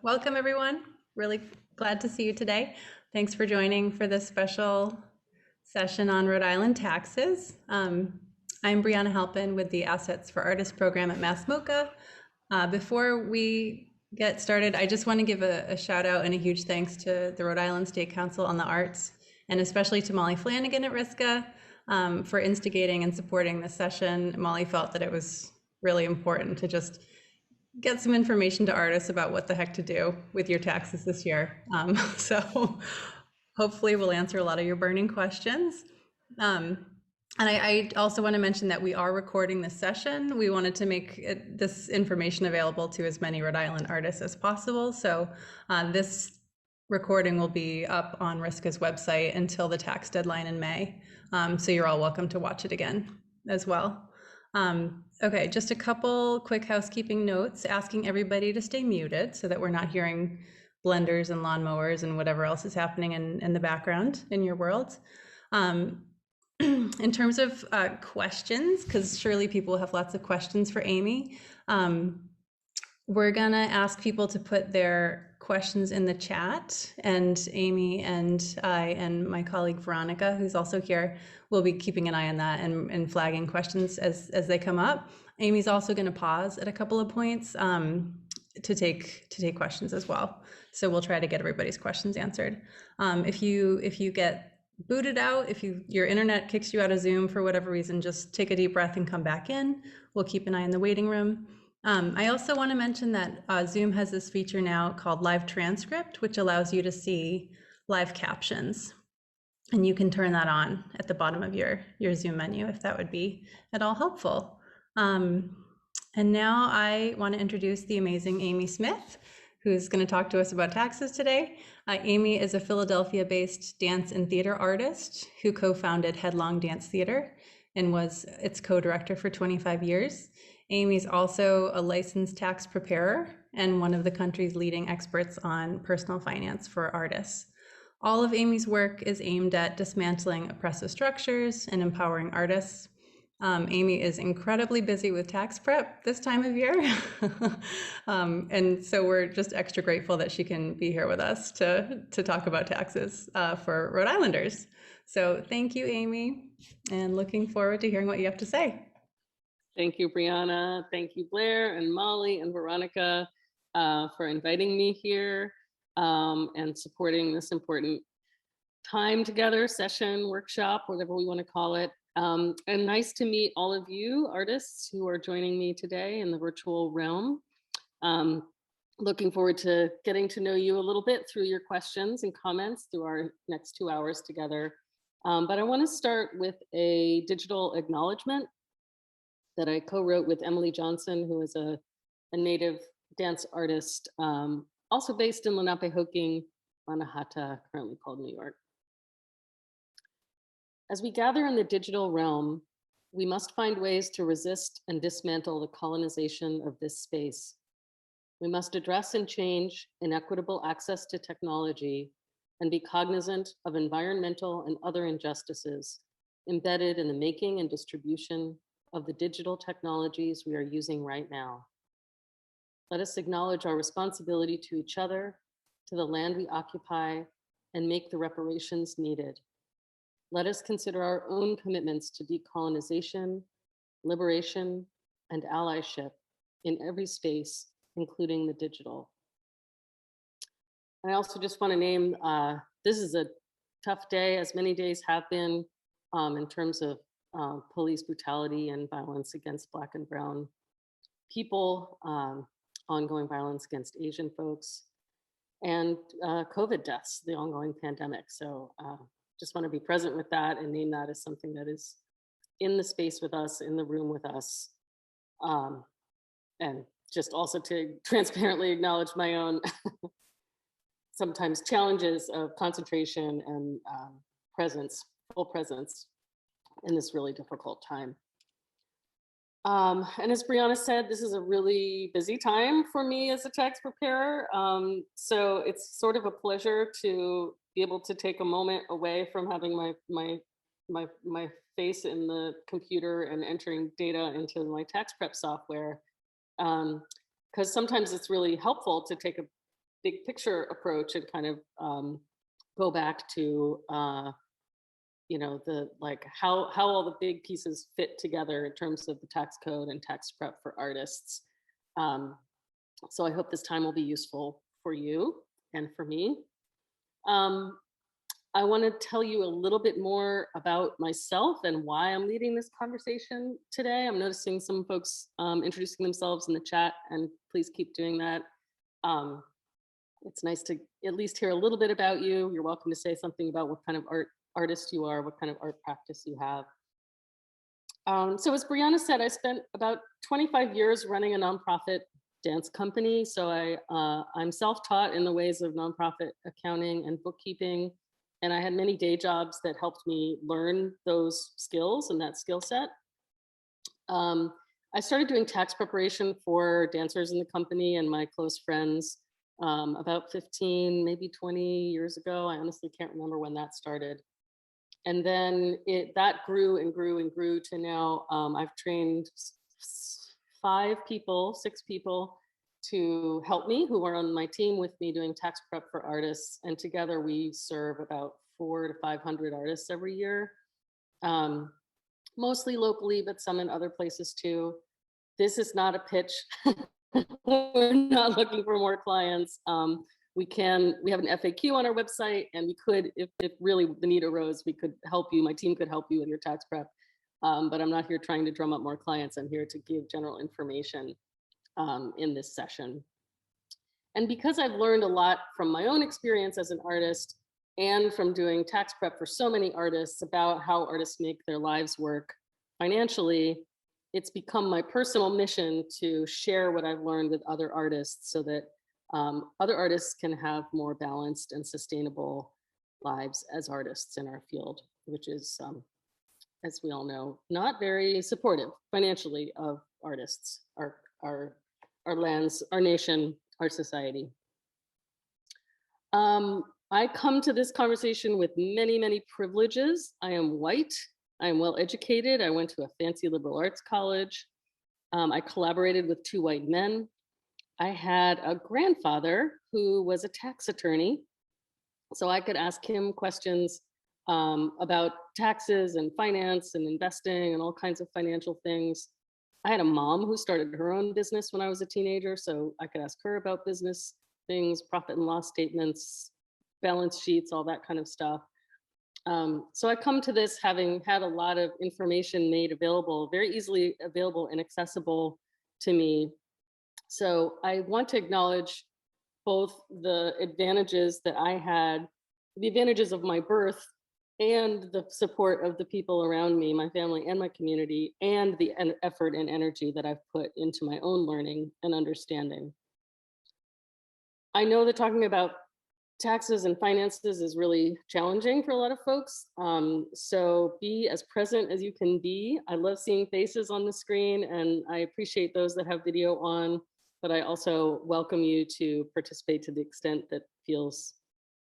Welcome, everyone. Really glad to see you today. Thanks for joining for this special session on Rhode Island taxes. I'm Brianna Halpin with the Assets for Artists program at Mass MoCA. Before we get started, I just want to give a shout out and a huge thanks to the Rhode Island State Council on the Arts, and especially to Molly Flanagan at RISCA for instigating and supporting this session. Molly felt that it was really important to just get some information to artists about what the heck to do with your taxes this year. So hopefully we'll answer a lot of your burning questions. And I also want to mention that we are recording this session. We wanted to make this information available to as many Rhode Island artists as possible. So this recording will be up on RISCA's website until the tax deadline in May. So you're all welcome to watch it again as well. Okay, just a couple quick housekeeping notes, asking everybody to stay muted so that we're not hearing blenders and lawnmowers and whatever else is happening in the background in your world. In terms of questions, because surely people have lots of questions for Amy, we're gonna ask people to put their questions in the chat, and Amy and I and my colleague Veronica, who's also here, will be keeping an eye on that and flagging questions as they come up. Amy's also going to pause at a couple of points to take questions as well. So we'll try to get everybody's questions answered. If you get booted out, if your internet kicks you out of Zoom for whatever reason, just take a deep breath and come back in. We'll keep an eye in the waiting room. I also want to mention that Zoom has this feature now called Live Transcript, which allows you to see live captions. And you can turn that on at the bottom of your Zoom menu if that would be at all helpful. And now I want to introduce the amazing Amy Smith, who's going to talk to us about taxes today. Amy is a Philadelphia-based dance and theater artist who co-founded Headlong Dance Theater and was its co-director for 25 years. Amy's also a licensed tax preparer and one of the country's leading experts on personal finance for artists. All of Amy's work is aimed at dismantling oppressive structures and empowering artists. Amy is incredibly busy with tax prep this time of year. And so we're just extra grateful that she can be here with us to talk about taxes for Rhode Islanders. So thank you, Amy, and looking forward to hearing what you have to say. Thank you, Brianna. Thank you, Blair and Molly and Veronica for inviting me here. And supporting this important time together, session, workshop, whatever we want to call it. And nice to meet all of you artists who are joining me today in the virtual realm. Looking forward to getting to know you a little bit through your questions and comments through our next 2 hours together. But I want to start with a digital acknowledgement that I co-wrote with Emily Johnson, who is a native dance artist, also based in Lenapehoking, Manhattan, currently called New York. As we gather in the digital realm, we must find ways to resist and dismantle the colonization of this space. We must address and change inequitable access to technology and be cognizant of environmental and other injustices embedded in the making and distribution of the digital technologies we are using right now. Let us acknowledge our responsibility to each other, to the land we occupy, and make the reparations needed. Let us consider our own commitments to decolonization, liberation, and allyship in every space, including the digital. I also just want to name, this is a tough day, as many days have been, in terms of police brutality and violence against Black and Brown people, ongoing violence against Asian folks, and COVID deaths, the ongoing pandemic. So just want to be present with that and name that as something that is in the space with us, in the room with us. And just also to transparently acknowledge my own sometimes challenges of concentration and presence, full presence in this really difficult time. And as Brianna said, this is a really busy time for me as a tax preparer. So it's sort of a pleasure to be able to take a moment away from having my face in the computer and entering data into my tax prep software. Because sometimes it's really helpful to take big picture approach and kind of go back to you know, the like how all the big pieces fit together in terms of the tax code and tax prep for artists. So I hope this time will be useful for you and for me. I want to tell you a little bit more about myself and why I'm leading this conversation today. I'm noticing some folks introducing themselves in the chat, and please keep doing that. It's nice to at least hear a little bit about you. You're welcome to say something about what kind of artist you are, what kind of art practice you have. So as Brianna said, I spent about 25 years running a nonprofit dance company. So I'm self-taught in the ways of nonprofit accounting and bookkeeping. And I had many day jobs that helped me learn those skills and that skill set. I started doing tax preparation for dancers in the company and my close friends about 15, maybe 20 years ago. I honestly can't remember when that started. And then that grew and grew and grew to now I've trained 6 people to help me, who are on my team with me doing tax prep for artists. And together we serve about 400 to 500 artists every year, mostly locally, but some in other places too. This is not a pitch. We're not looking for more clients. We have an FAQ on our website, and we could, if really the need arose, we could help you. My team could help you with your tax prep. But I'm not here trying to drum up more clients. I'm here to give general information in this session. And because I've learned a lot from my own experience as an artist and from doing tax prep for so many artists about how artists make their lives work financially, it's become my personal mission to share what I've learned with other artists so that other artists can have more balanced and sustainable lives as artists in our field, which is, as we all know, not very supportive financially of artists, our lands, our nation, our society. I come to this conversation with many, many privileges. I am white. I am well educated. I went to a fancy liberal arts college. I collaborated with 2 white men. I had a grandfather who was a tax attorney, so I could ask him questions about taxes and finance and investing and all kinds of financial things. I had a mom who started her own business when I was a teenager, so I could ask her about business things, profit and loss statements, balance sheets, all that kind of stuff. So I come to this having had a lot of information made available, very easily available and accessible to me. So I want to acknowledge both the advantages that I had, the advantages of my birth and the support of the people around me, my family and my community, and the effort and energy that I've put into my own learning and understanding. I know that talking about taxes and finances is really challenging for a lot of folks. So be as present as you can be. I love seeing faces on the screen, and I appreciate those that have video on, but I also welcome you to participate to the extent that feels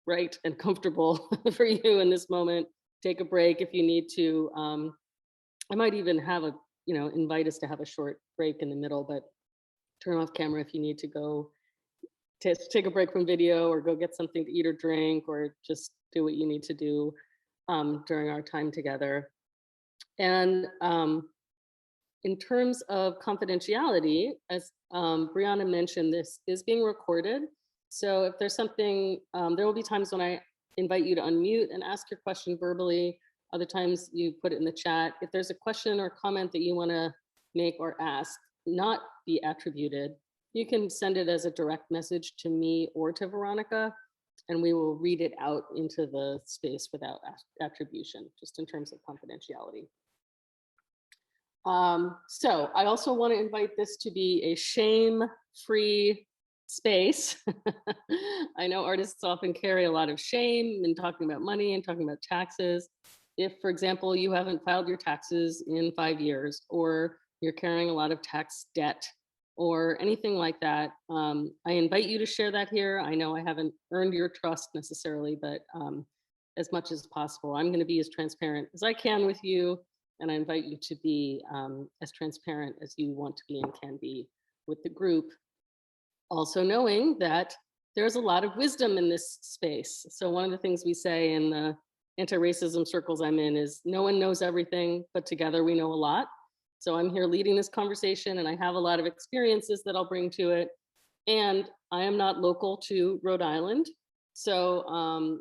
right and comfortable for you in this moment. Take a break if you need to. I might even have invite us to have a short break in the middle, but turn off camera if you need to go take a break from video or go get something to eat or drink, or just do what you need to do during our time together. And in terms of confidentiality, as Brianna mentioned, this is being recorded. So if there's something, there will be times when I invite you to unmute and ask your question verbally. Other times you put it in the chat. If there's a question or comment that you want to make or ask, not be attributed, you can send it as a direct message to me or to Veronica, and we will read it out into the space without attribution, just in terms of confidentiality. So I also want to invite this to be a shame-free space. I know artists often carry a lot of shame in talking about money and talking about taxes. If, for example, you haven't filed your taxes in 5 years, or you're carrying a lot of tax debt, or anything like that, I invite you to share that here. I know I haven't earned your trust necessarily, but as much as possible, I'm going to be as transparent as I can with you, and I invite you to be as transparent as you want to be and can be with the group. Also knowing that there's a lot of wisdom in this space. So one of the things we say in the anti-racism circles I'm in is no one knows everything, but together we know a lot. So I'm here leading this conversation, and I have a lot of experiences that I'll bring to it. And I am not local to Rhode Island. So,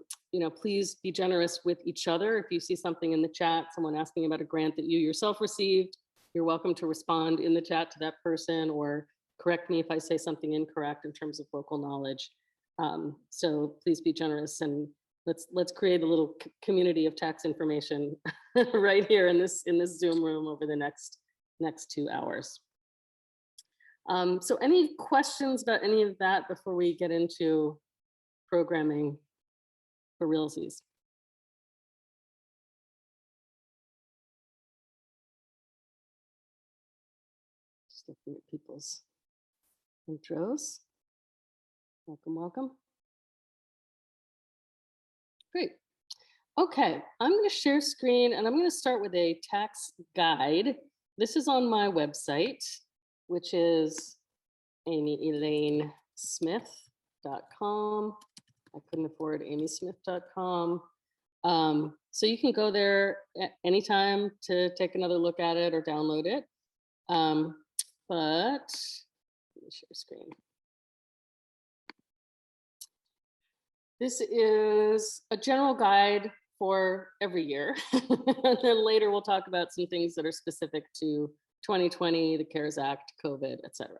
please be generous with each other. If you see something in the chat, someone asking about a grant that you yourself received, you're welcome to respond in the chat to that person or correct me if I say something incorrect in terms of local knowledge. So please be generous, and let's create a little community of tax information right here in this Zoom room over the next 2 hours. So any questions about any of that before we get into programming for realsies? Just looking at people's intros. Welcome, welcome. Great. Okay, I'm going to share screen, and I'm going to start with a tax guide. This is on my website, which is amyelainesmith.com. I couldn't afford amysmith.com. So you can go there at any time to take another look at it or download it. But let me share screen. This is a general guide for every year. And then later we'll talk about some things that are specific to 2020, the CARES Act, COVID, et cetera.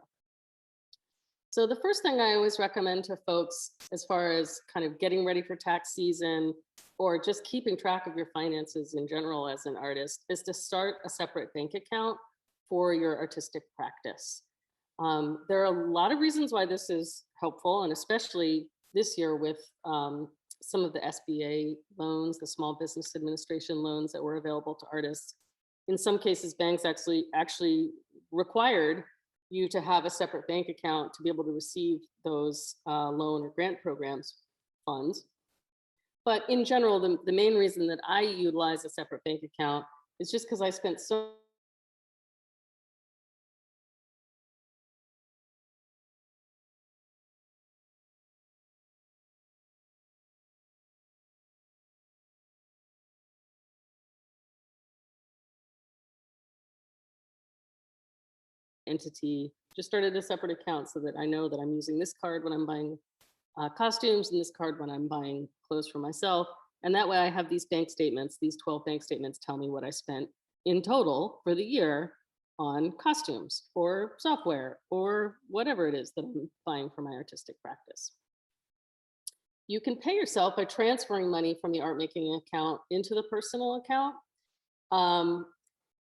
So the first thing I always recommend to folks as far as kind of getting ready for tax season or just keeping track of your finances in general as an artist is to start a separate bank account for your artistic practice. There are a lot of reasons why this is helpful, and especially this year with some of the SBA loans, the Small Business Administration loans that were available to artists. In some cases, banks actually required you to have a separate bank account to be able to receive those loan or grant programs funds. But in general, the main reason that I utilize a separate bank account is just because I spent so entity, just started a separate account so that I know that I'm using this card when I'm buying costumes and this card when I'm buying clothes for myself. And that way I have these bank statements, these 12 bank statements tell me what I spent in total for the year on costumes or software or whatever it is that I'm buying for my artistic practice. You can pay yourself by transferring money from the art making account into the personal account.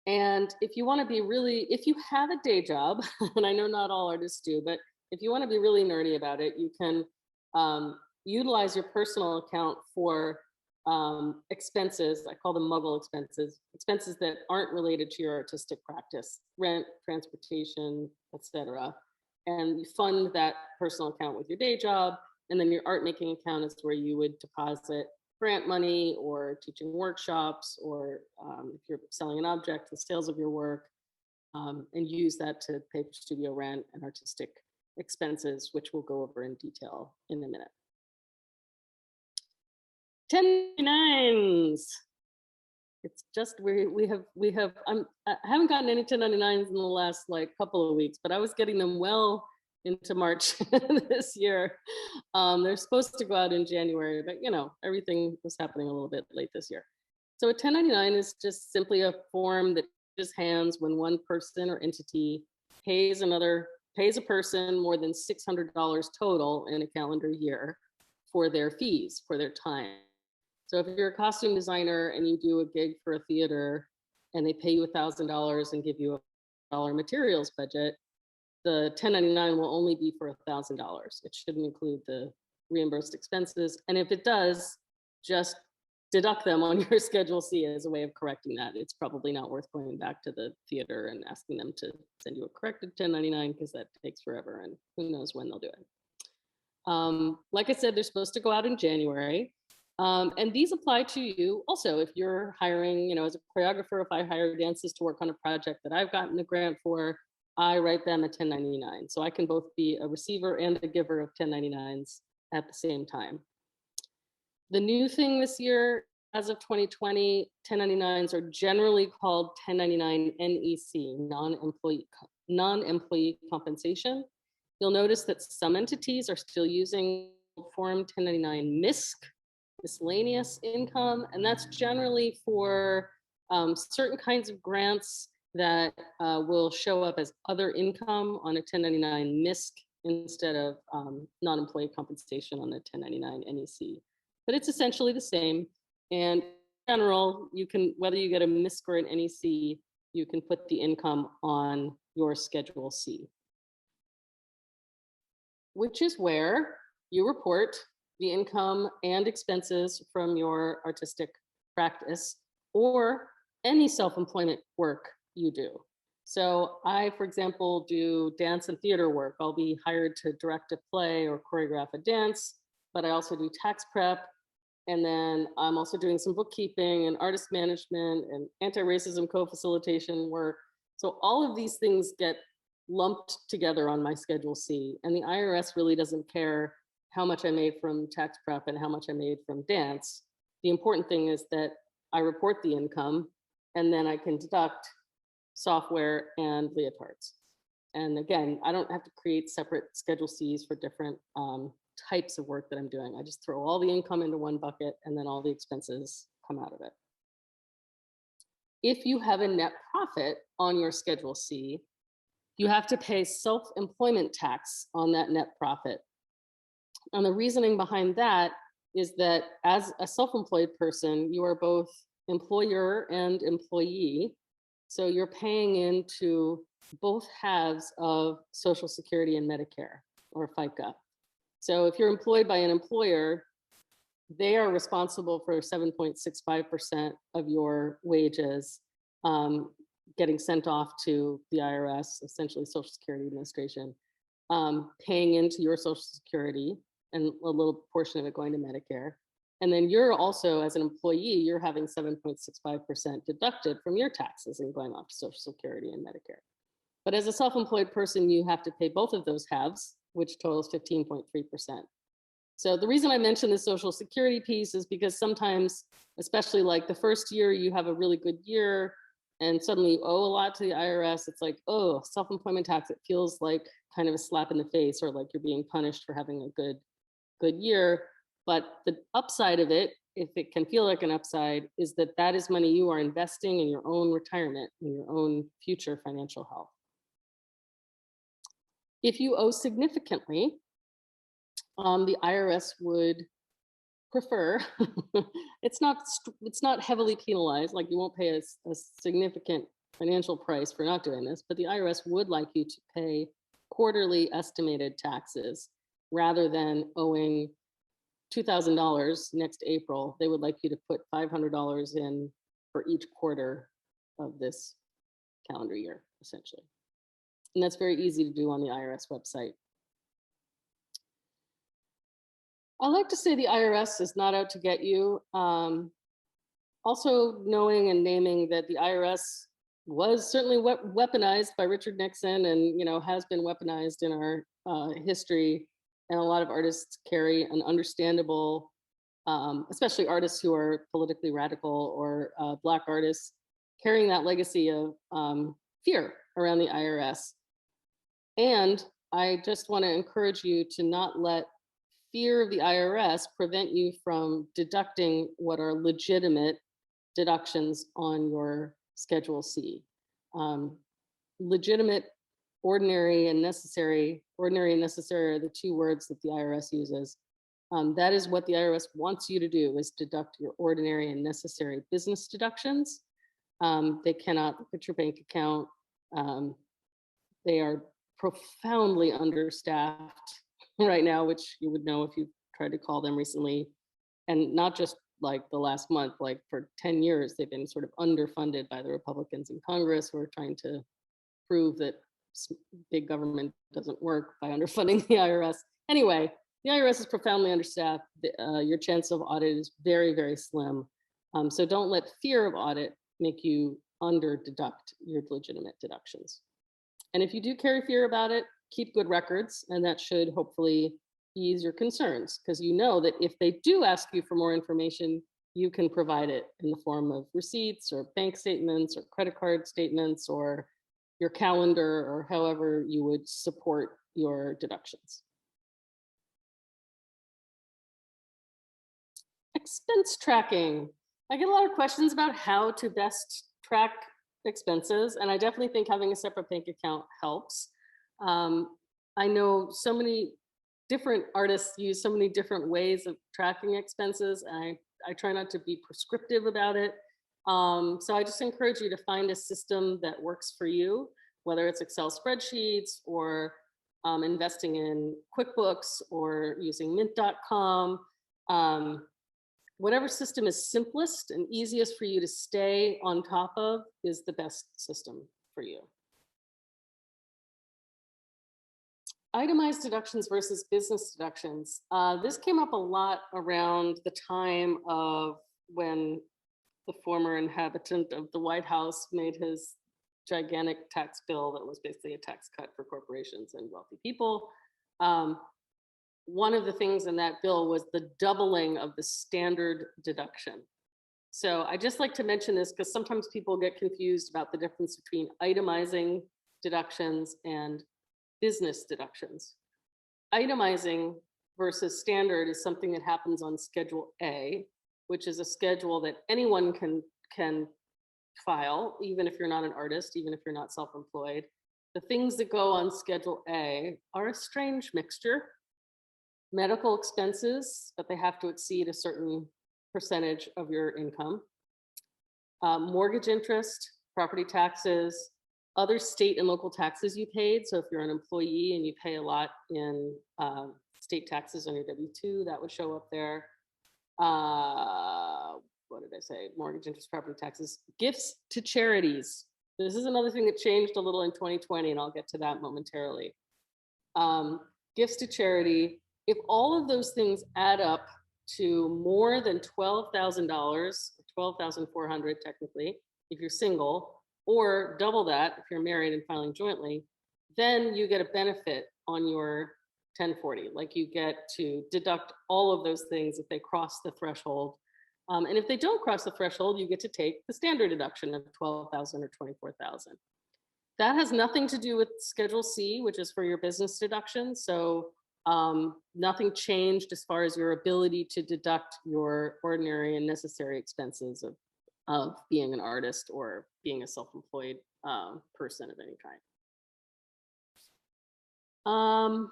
And if you want to be really, if you have a day job, and I know not all artists do, but if you want to be really nerdy about it, you can utilize your personal account for expenses. I call them muggle expenses, expenses that aren't related to your artistic practice, rent, transportation, etc. And you fund that personal account with your day job. And then your art making account is where you would deposit grant money or teaching workshops, or if you're selling an object, the sales of your work, and use that to pay for studio rent and artistic expenses, which we'll go over in detail in a minute. 1099s. It's just we have I haven't gotten any 1099s in the last couple of weeks, but I was getting them well into March this year. They're supposed to go out in January, but everything was happening a little bit late this year. So a 1099 is just simply a form that changes hands when one person or entity pays a person more than $600 total in a calendar year for their fees, for their time. So if you're a costume designer and you do a gig for a theater and they pay you $1,000 and give you $1 materials budget, the 1099 will only be for $1,000. It shouldn't include the reimbursed expenses. And if it does, just deduct them on your Schedule C as a way of correcting that. It's probably not worth going back to the theater and asking them to send you a corrected 1099 because that takes forever and who knows when they'll do it. Like I said, they're supposed to go out in January. And these apply to you also if you're hiring, as a choreographer, if I hire dances to work on a project that I've gotten a grant for, I write them a 1099. So I can both be a receiver and a giver of 1099s at the same time. The new thing this year, as of 2020, 1099s are generally called 1099 NEC, non-employee compensation. You'll notice that some entities are still using Form 1099 MISC, miscellaneous income, and that's generally for certain kinds of grants that will show up as other income on a 1099 MISC instead of non-employee compensation on a 1099 NEC. But it's essentially the same. And in general, you can, whether you get a MISC or an NEC, you can put the income on your Schedule C, which is where you report the income and expenses from your artistic practice or any self-employment work you do. So I, for example, do dance and theater work. I'll be hired to direct a play or choreograph a dance, but I also do tax prep. And then I'm also doing some bookkeeping and artist management and anti-racism co-facilitation work. So all of these things get lumped together on my Schedule C. And the IRS really doesn't care how much I made from tax prep and how much I made from dance. The important thing is that I report the income and then I can deduct software and leotards. And again, I don't have to create separate Schedule Cs for different types of work that I'm doing. I just throw all the income into one bucket and then all the expenses come out of it. If you have a net profit on your Schedule C, you have to pay self-employment tax on that net profit. And the reasoning behind that is that as a self-employed person, you are both employer and employee. So you're paying into both halves of Social Security and Medicare or FICA. So if you're employed by an employer, they are responsible for 7.65% of your wages getting sent off to the IRS, essentially Social Security Administration, paying into your Social Security and a little portion of it going to Medicare. And then you're also, as an employee, you're having 7.65% deducted from your taxes and going off to Social Security and Medicare. But as a self-employed person, you have to pay both of those halves, which totals 15.3%. So the reason I mention the Social Security piece is because sometimes, especially like the first year, you have a really good year and suddenly you owe a lot to the IRS. It's like, oh, self-employment tax, it feels like kind of a slap in the face or like you're being punished for having a good year. But the upside of it, if it can feel like an upside, is that that is money you are investing in your own retirement, in your own future financial health. If you owe significantly, the IRS would prefer, it's not heavily penalized, like you won't pay a significant financial price for not doing this, but the IRS would like you to pay quarterly estimated taxes rather than owing $2,000 next April. They would like you to put $500 in for each quarter of this calendar year, essentially. And that's very easy to do on the IRS website. I like to say the IRS is not out to get you. Also knowing and naming that the IRS was certainly weaponized by Richard Nixon and has been weaponized in our history. And a lot of artists carry an understandable, especially artists who are politically radical or Black artists, carrying that legacy of fear around the IRS. And I just want to encourage you to not let fear of the IRS prevent you from deducting what are legitimate deductions on your Schedule C. Legitimate, ordinary, and necessary. Ordinary and necessary are the two words that the IRS uses. That is what the IRS wants you to do, is deduct your ordinary and necessary business deductions. They cannot look at your bank account. They are profoundly understaffed right now, which you would know if you tried to call them recently. And not just like the last month, like for 10 years, they've been sort of underfunded by the Republicans in Congress who are trying to prove that big government doesn't work by underfunding the IRS. Anyway, the IRS is profoundly understaffed. Your chance of audit is very, very slim. So don't let fear of audit make you under deduct your legitimate deductions. And if you do carry fear about it, keep good records, and that should hopefully ease your concerns, because you know that if they do ask you for more information, you can provide it in the form of receipts or bank statements or credit card statements or your calendar, or however you would support your deductions. Expense tracking. I get a lot of questions about how to best track expenses, and I definitely think having a separate bank account helps. I know so many different artists use so many different ways of tracking expenses, and I try not to be prescriptive about it. So I just encourage you to find a system that works for you, whether it's Excel spreadsheets or investing in QuickBooks or using mint.com. Whatever system is simplest and easiest for you to stay on top of is the best system for you. Itemized deductions versus business deductions. This came up a lot around the time of when the former inhabitant of the White House made his gigantic tax bill that was basically a tax cut for corporations and wealthy people. One of the things in that bill was the doubling of the standard deduction. So I just like to mention this because sometimes people get confused about the difference between itemizing deductions and business deductions. Itemizing versus standard is something that happens on Schedule A, which is a schedule that anyone can file, even if you're not an artist, even if you're not self-employed. The things that go on Schedule A are a strange mixture. Medical expenses, but they have to exceed a certain percentage of your income. Mortgage interest, property taxes, other state and local taxes you paid. So if you're an employee and you pay a lot in state taxes on your W-2, that would show up there. What did I say? Mortgage interest, property taxes, gifts to charities. This is another thing that changed a little in 2020, and I'll get to that momentarily. Gifts to charity. If all of those things add up to more than $12,000, $12,400 technically, if you're single, or double that if you're married and filing jointly, then you get a benefit on your 1040. Like you get to deduct all of those things if they cross the threshold. And if they don't cross the threshold, you get to take the standard deduction of $12,000 or $24,000. That has nothing to do with Schedule C, which is for your business deduction. So nothing changed as far as your ability to deduct your ordinary and necessary expenses of being an artist or being a self-employed person of any kind.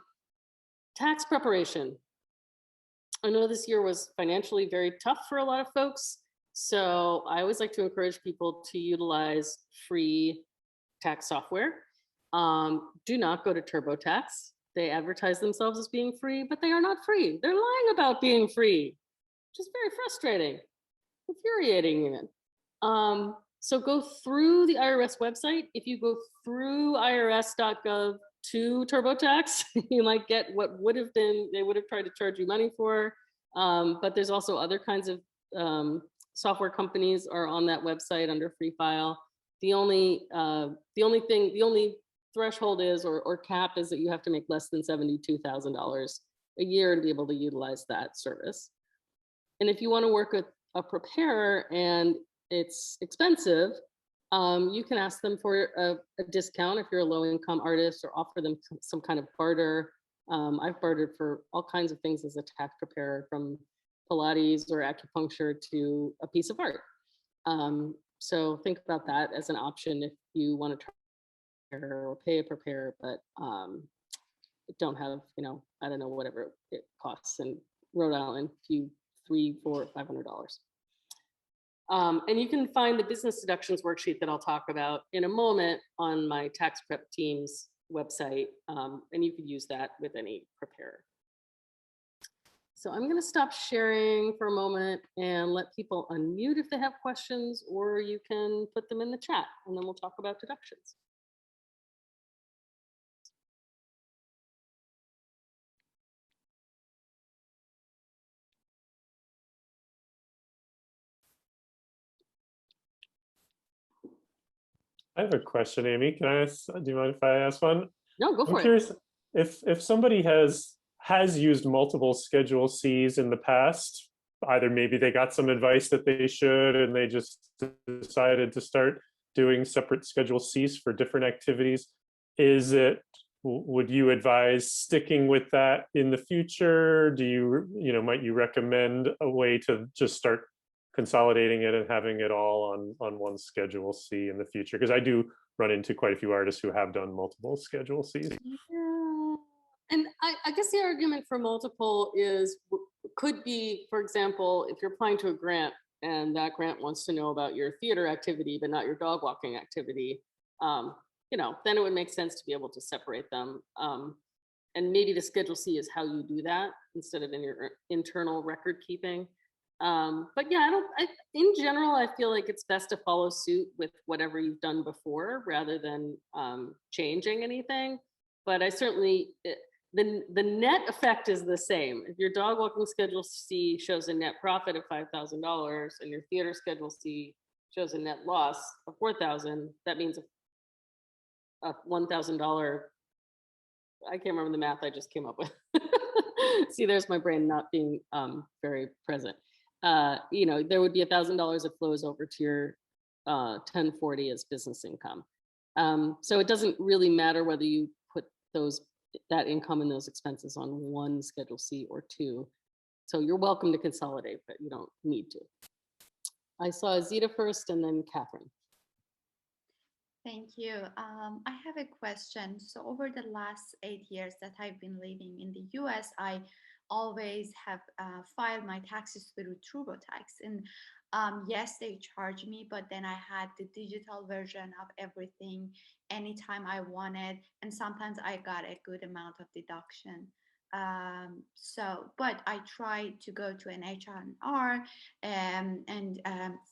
Tax preparation. I know this year was financially very tough for a lot of folks, so I always like to encourage people to utilize free tax software. Do not go to TurboTax. They advertise themselves as being free, but they are not free. They're lying about being free, which is very frustrating, infuriating even. So go through the IRS website. If you go through irs.gov to TurboTax, you might get what would have been, they would have tried to charge you money for. But there's also other kinds of software companies are on that website under free file. The only threshold is, or cap is, that you have to make less than $72,000 a year to be able to utilize that service. And if you want to work with a preparer and it's expensive, you can ask them for a discount if you're a low-income artist, or offer them some kind of barter. I've bartered for all kinds of things as a tax preparer, from Pilates or acupuncture to a piece of art. So think about that as an option if you want to try or pay a preparer, but don't have, I don't know, whatever it costs in Rhode Island, $300, $400, $500. And you can find the business deductions worksheet that I'll talk about in a moment on my tax prep team's website, and you can use that with any preparer. So I'm going to stop sharing for a moment and let people unmute if they have questions, or you can put them in the chat, and then we'll talk about deductions. I have a question, Amy. Can I ask, do you mind if I ask one? No, go I'm for it. curious if somebody has used multiple Schedule Cs in the past, either maybe they got some advice that they should and they just decided to start doing separate Schedule Cs for different activities. Would you advise sticking with that in the future? Do might you recommend a way to just start consolidating it and having it all on one Schedule C in the future? Because I do run into quite a few artists who have done multiple Schedule Cs. Yeah. And I guess the argument for multiple could be, for example, if you're applying to a grant and that grant wants to know about your theater activity, but not your dog walking activity, then it would make sense to be able to separate them. And maybe the Schedule C is how you do that instead of in your internal record keeping. But yeah, in general, I feel like it's best to follow suit with whatever you've done before rather than changing anything. But I certainly, the net effect is the same. If your dog walking Schedule C shows a net profit of $5,000 and your theater Schedule C shows a net loss of $4,000, that means a $1,000, I can't remember the math I just came up with. See, there's my brain not being very present. There would be $1,000 that flows over to your 1040 as business income. So it doesn't really matter whether you put that income and those expenses on one Schedule C or two. So you're welcome to consolidate, but you don't need to. I saw Zita first and then Catherine. Thank you. I have a question. So over the last 8 years that I've been living in the US, I always have filed my taxes through TurboTax. And yes, they charge me, but then I had the digital version of everything anytime I wanted. And sometimes I got a good amount of deduction. But I tried to go to an H&R and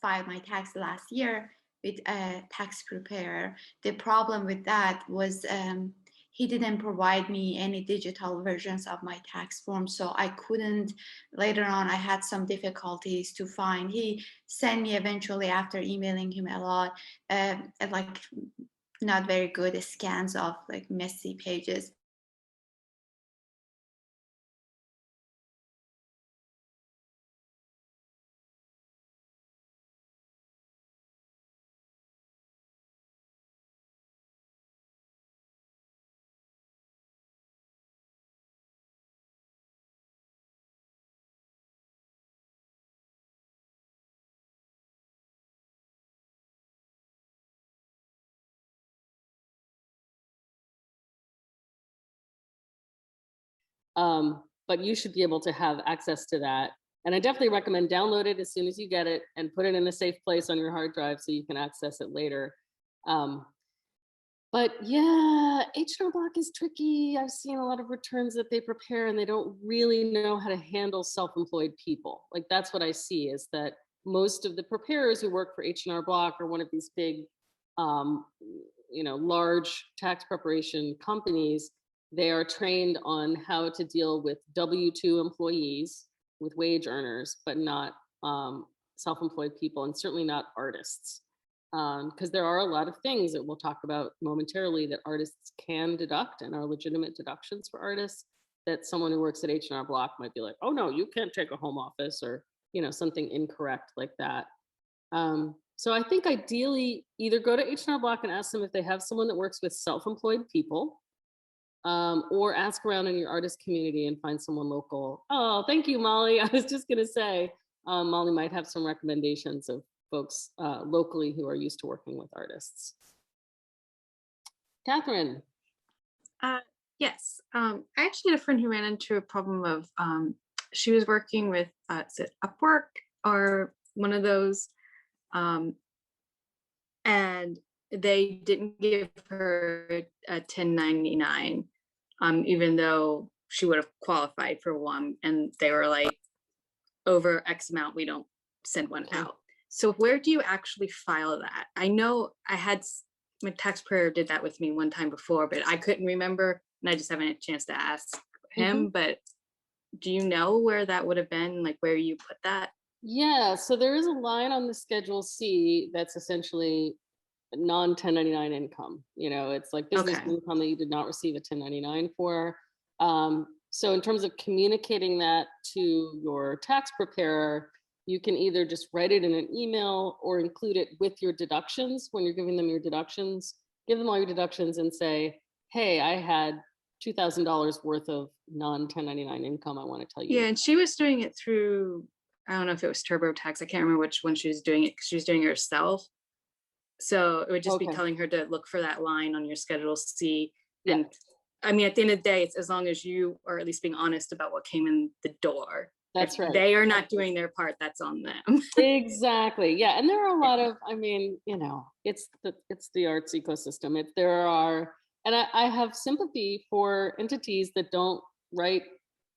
file my tax last year with a tax preparer. The problem with that was he didn't provide me any digital versions of my tax form, so I couldn't. Later on, I had some difficulties to find. He sent me eventually, after emailing him a lot, like not very good scans of like messy pages. But you should be able to have access to that. And I definitely recommend download it as soon as you get it and put it in a safe place on your hard drive so you can access it later. But yeah, H&R Block is tricky. I've seen a lot of returns that they prepare and they don't really know how to handle self-employed people. Like that's what I see, is that most of the preparers who work for H&R Block or one of these big, large tax preparation companies, they are trained on how to deal with W-2 employees, with wage earners, but not self-employed people, and certainly not artists. Because there are a lot of things that we'll talk about momentarily that artists can deduct and are legitimate deductions for artists that someone who works at H&R Block might be like, oh no, you can't take a home office, or something incorrect like that. So I think ideally either go to H&R Block and ask them if they have someone that works with self-employed people, or ask around in your artist community and find someone local. Oh, thank you, Molly. I was just gonna say, Molly might have some recommendations of folks locally who are used to working with artists. Catherine. Yes, I actually had a friend who ran into a problem of, she was working with, is it Upwork or one of those, and they didn't give her a 1099, even though she would have qualified for one, and they were like, over X amount, we don't send one out. So where do you actually file that? I know my tax preparer did that with me one time before, but I couldn't remember, and I just haven't had a chance to ask him. But do you know where that would have been, like where you put that? Yeah, so there is a line on the Schedule C that's essentially non-1099 income. You know, it's like business Okay. income that you did not receive a 1099 for. So in terms of communicating that to your tax preparer, you can either just write it in an email or include it with your deductions when you're giving them your deductions. Give them all your deductions and say, hey, I had $2,000 worth of non-1099 income. I want to tell you. Yeah, and she was doing it through, I don't know if it was TurboTax. I can't remember which one she was doing it, because she was doing it herself. So it would just be Okay. telling her to look for that line on your Schedule C. Yeah. And I mean, at the end of the day, it's as long as you are at least being honest about what came in the door. That's If right. they are not doing their part, that's on them. Exactly. Yeah. And there are a lot of, I mean, you know, it's the arts ecosystem. There are, and I have sympathy for entities that don't write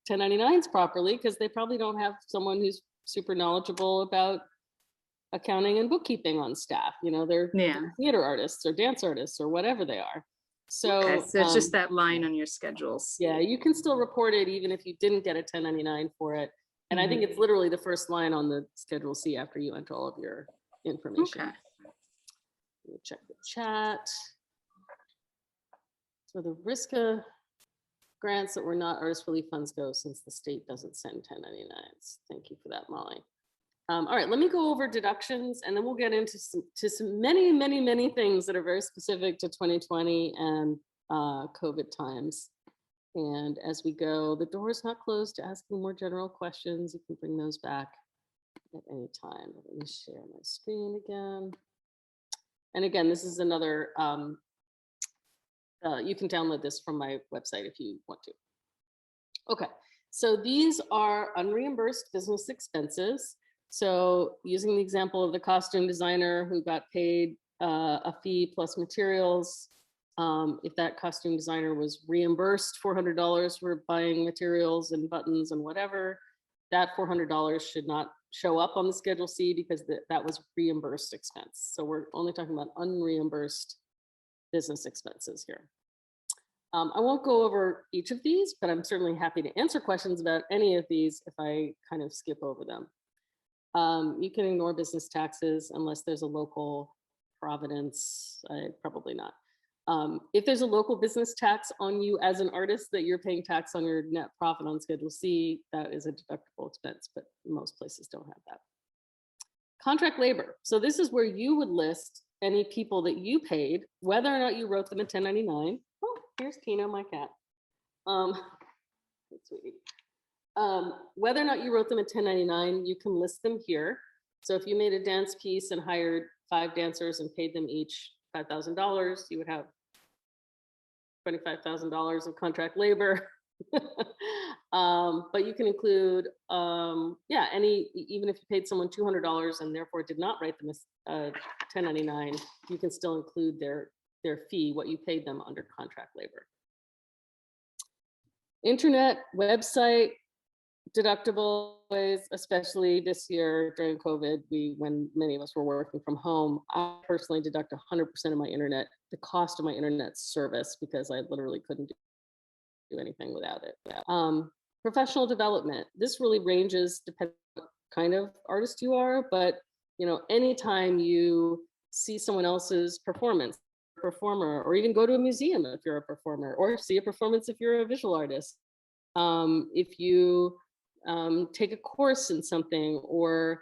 1099s properly, because they probably don't have someone who's super knowledgeable about accounting and bookkeeping on staff. You know, they're Yeah. theater artists or dance artists or whatever they are. So, Okay, so it's just that line on your schedules. yeah, you can still report it even if you didn't get a 1099 for it. And I think it's literally the first line on the Schedule C after you enter all of your information. Okay. Let me check the chat. So the RISCA grants that were not artist relief funds go, since the state doesn't send 1099s. Thank you for that, Molly. All right, let me go over deductions, and then we'll get into some many things that are very specific to 2020 and COVID times. And as we go, the door is not closed to asking more general questions. You can bring those back at any time. Let me share my screen again. And again, this is another, you can download this from my website if you want to. Okay, so these are unreimbursed business expenses. So using the example of the costume designer who got paid a fee plus materials, if that costume designer was reimbursed $400 for buying materials and buttons and whatever, that $400 should not show up on the Schedule C, because that was reimbursed expense. So we're only talking about unreimbursed business expenses here. I won't go over each of these, but I'm certainly happy to answer questions about any of these if I kind of skip over them. You can ignore business taxes unless there's a local providence, probably not. If there's a local business tax on you as an artist that you're paying tax on your net profit on Schedule C, that is a deductible expense, but most places don't have that. Contract labor. So this is where you would list any people that you paid, whether or not you wrote them a 1099. Oh, here's Tino, my cat. That's sweet. Whether or not you wrote them a 1099, you can list them here. So if you made a dance piece and hired 5 dancers and paid them each $5,000, you would have $25,000 of contract labor. But you can include, yeah, even if you paid someone $200 and therefore did not write them a 1099, you can still include their fee, what you paid them under contract labor. Internet, website, deductible ways, especially this year during COVID, when many of us were working from home, I personally deduct 100% of my internet, the cost of my internet service, because I literally couldn't do anything without it. Professional development. This really ranges depending on what kind of artist you are, but you know, anytime you see someone else's performance, performer, or even go to a museum if you're a performer, or see a performance if you're a visual artist. If you take a course in something, or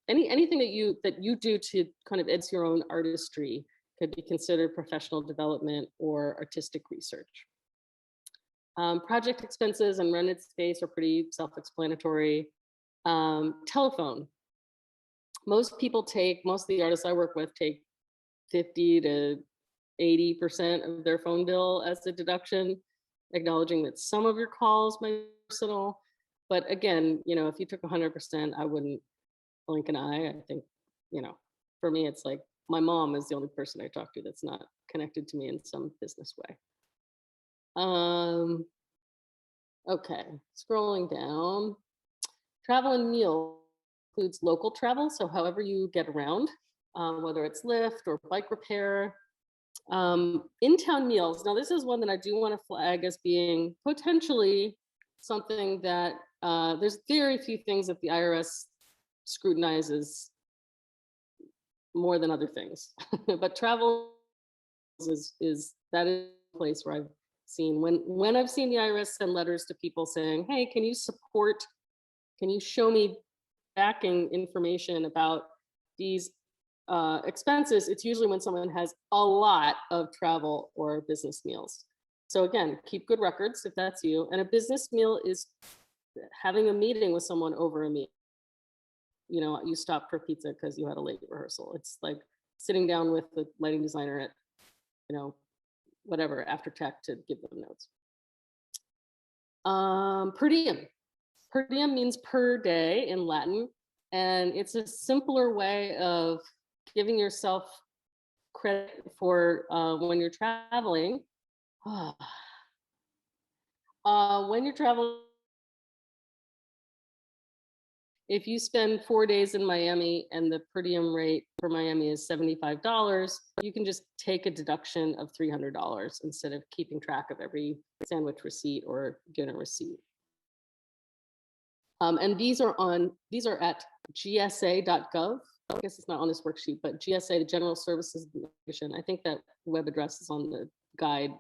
anything that you do to kind of advance your own artistry could be considered professional development or artistic research. Project expenses and rented space are pretty self-explanatory. Telephone. Most of the artists I work with take 50 to 80% of their phone bill as a deduction, acknowledging that some of your calls might be personal. But again, you know, if you took 100%, I wouldn't blink an eye. I think, you know, for me, it's like my mom is the only person I talk to that's not connected to me in some business way. Okay, scrolling down. Travel and meal includes local travel, so however you get around, whether it's Lyft or bike repair. In-town meals. Now, this is one that I do want to flag as being potentially something that there's very few things that the IRS scrutinizes more than other things. But travel is a place where I've seen when I've seen the IRS send letters to people saying, hey, can you show me backing information about these expenses? It's usually when someone has a lot of travel or business meals. So again, keep good records if that's you. And a business meal is having a meeting with someone over a meal. You know, you stopped for pizza because you had a late rehearsal. It's like sitting down with the lighting designer at, you know, whatever, after tech to give them notes. Per diem. Per diem means per day in Latin, and it's a simpler way of giving yourself credit for when you're traveling. When you're traveling, if you spend 4 days in Miami and the per diem rate for Miami is $75, you can just take a deduction of $300 instead of keeping track of every sandwich receipt or dinner receipt. And these are at gsa.gov. I guess it's not on this worksheet, but GSA, the General Services Administration. I think that web address is on the guide,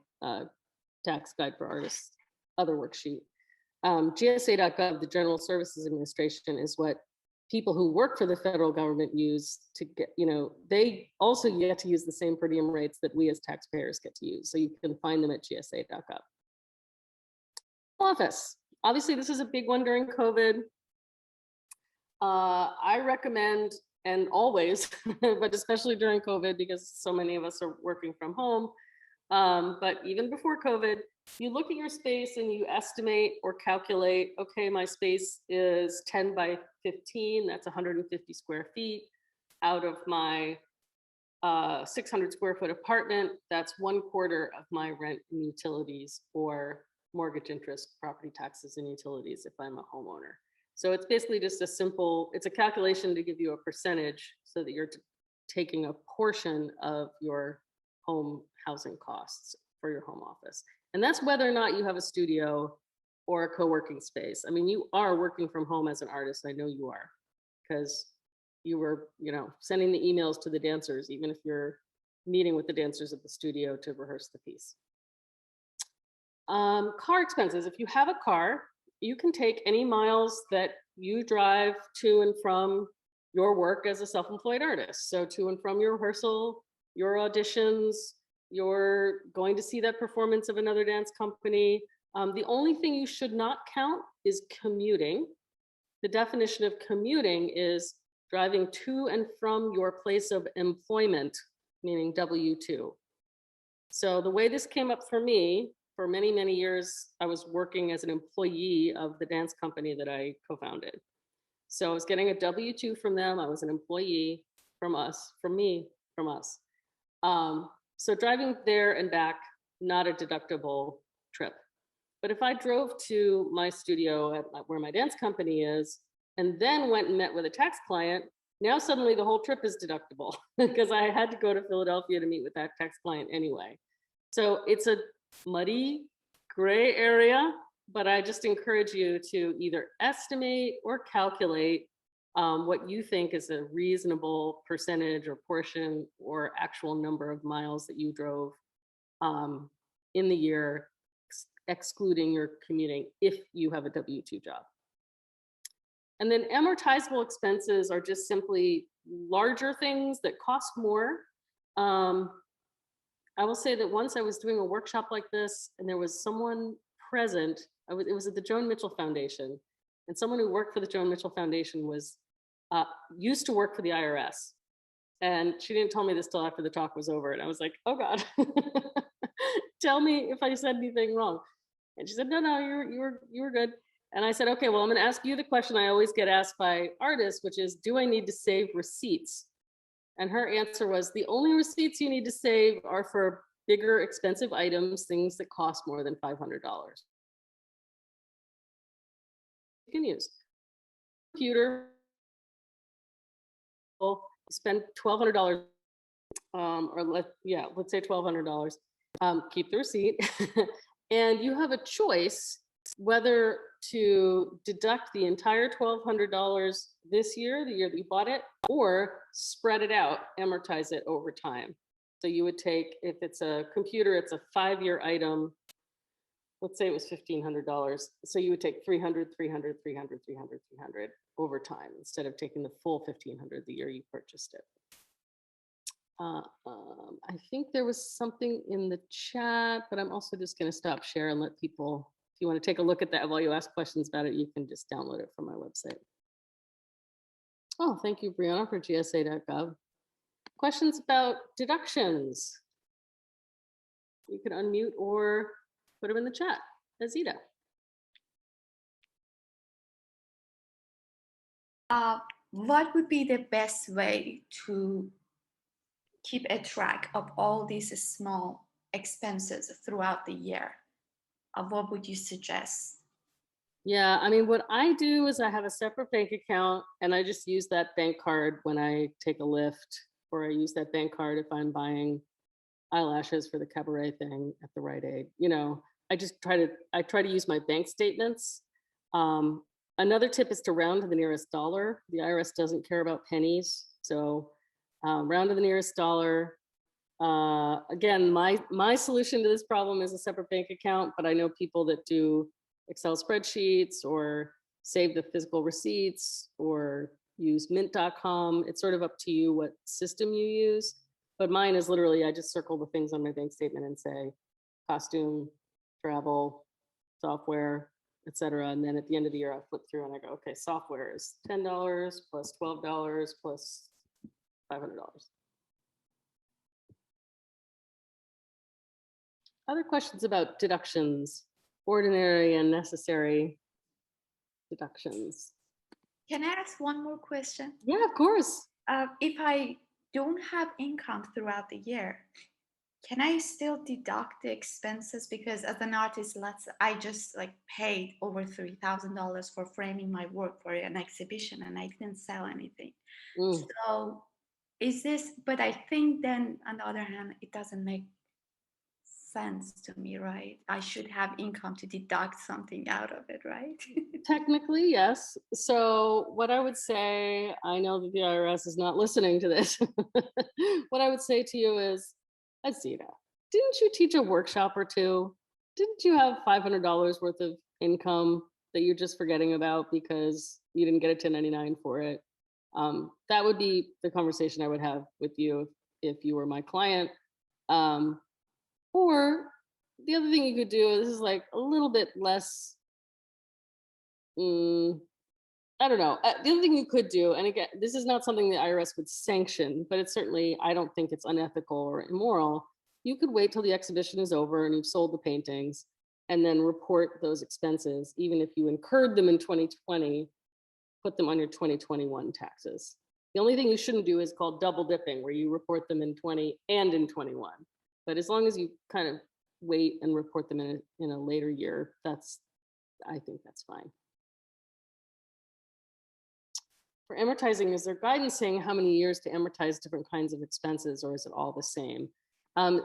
tax guide for artists, other worksheet. GSA.gov, the General Services Administration, is what people who work for the federal government use to get, you know, they also get to use the same per diem rates that we as taxpayers get to use. So you can find them at gsa.gov. Office. Obviously, this is a big one during COVID. I recommend, and always, but especially during COVID, because so many of us are working from home, but even before COVID, you look at your space and you estimate or calculate, okay, my space is 10 by 15, that's 150 square feet. Out of my 600 square foot apartment, that's 1/4 of my rent and utilities, or mortgage interest, property taxes and utilities if I'm a homeowner. So it's basically just it's a calculation to give you a percentage so that you're taking a portion of your home housing costs for your home office. And that's whether or not you have a studio or a co-working space. I mean, you are working from home as an artist. I know you are, because you were, you know, sending the emails to the dancers, even if you're meeting with the dancers at the studio to rehearse the piece. Car expenses. If you have a car, you can take any miles that you drive to and from your work as a self-employed artist. So to and from your rehearsal, your auditions, you're going to see that performance of another dance company. The only thing you should not count is commuting. The definition of commuting is driving to and from your place of employment, meaning W-2. So the way this came up for me, for many, many years, I was working as an employee of the dance company that I co-founded. So I was getting a W-2 from them. I was an employee from us. So driving there and back, not a deductible trip. But if I drove to my studio at where my dance company is, and then went and met with a tax client, now suddenly the whole trip is deductible because I had to go to Philadelphia to meet with that tax client anyway. So it's a muddy gray area, but I just encourage you to either estimate or calculate what you think is a reasonable percentage or portion or actual number of miles that you drove in the year, excluding your commuting if you have a W-2 job. And then amortizable expenses are just simply larger things that cost more. I will say that once I was doing a workshop like this and there was someone present, it was at the Joan Mitchell Foundation, and someone who worked for the Joan Mitchell Foundation was used to work for the IRS. And she didn't tell me this till after the talk was over. And I was like, oh God, tell me if I said anything wrong. And she said, no, you were good. And I said, okay, well, I'm gonna ask you the question I always get asked by artists, which is, do I need to save receipts? And her answer was, the only receipts you need to save are for bigger, expensive items, things that cost more than $500. You can use computer, spend $1,200, let's say $1,200. Keep the receipt, and you have a choice whether to deduct the entire $1,200 this year, the year that you bought it, or spread it out, amortize it over time. So you would take, if it's a computer, it's a 5-year item. Let's say it was $1,500. So you would take 300, 300, 300, 300, 300 over time instead of taking the full 1,500 the year you purchased it. I think there was something in the chat, but I'm also just going to stop share and let people, if you want to take a look at that while you ask questions about it, you can just download it from my website. Oh, thank you, Brianna, for gsa.gov. Questions about deductions? You can unmute or put them in the chat. Azita. What would be the best way to keep a track of all these small expenses throughout the year? What would you suggest? Yeah, I mean, what I do is I have a separate bank account and I just use that bank card when I take a lift, or I use that bank card if I'm buying eyelashes for the cabaret thing at the Rite Aid. You know, I try to use my bank statements. Another tip is to round to the nearest dollar. The IRS doesn't care about pennies. So round to the nearest dollar. Again, my solution to this problem is a separate bank account, but I know people that do Excel spreadsheets or save the physical receipts or use mint.com. It's sort of up to you what system you use. But mine is literally, I just circle the things on my bank statement and say costume, travel, software, etc. And then at the end of the year, I flip through and I go, okay, software is $10 plus $12 plus $500. Other questions about deductions, ordinary and necessary deductions? Can I ask one more question? Yeah, of course. If I don't have income throughout the year, can I still deduct the expenses? Because as an artist, I just like paid over $3,000 for framing my work for an exhibition and I didn't sell anything. So is this, but I think then on the other hand, it doesn't make sense to me, right? I should have income to deduct something out of it, right? Technically, yes. So what I would say, I know that the IRS is not listening to this. What I would say to you is, Azita, didn't you teach a workshop or two? Didn't you have $500 worth of income that you're just forgetting about because you didn't get a 1099 for it? That would be the conversation I would have with you if you were my client. Or the other thing you could do, this is like a little bit less, I don't know. The other thing you could do, and again, this is not something the IRS would sanction, but it's certainly, I don't think it's unethical or immoral. You could wait till the exhibition is over and you've sold the paintings and then report those expenses. Even if you incurred them in 2020, put them on your 2021 taxes. The only thing you shouldn't do is called double dipping, where you report them in 20 and in 21. But as long as you kind of wait and report them in a later year, I think that's fine. For amortizing, is there guidance saying how many years to amortize different kinds of expenses, or is it all the same?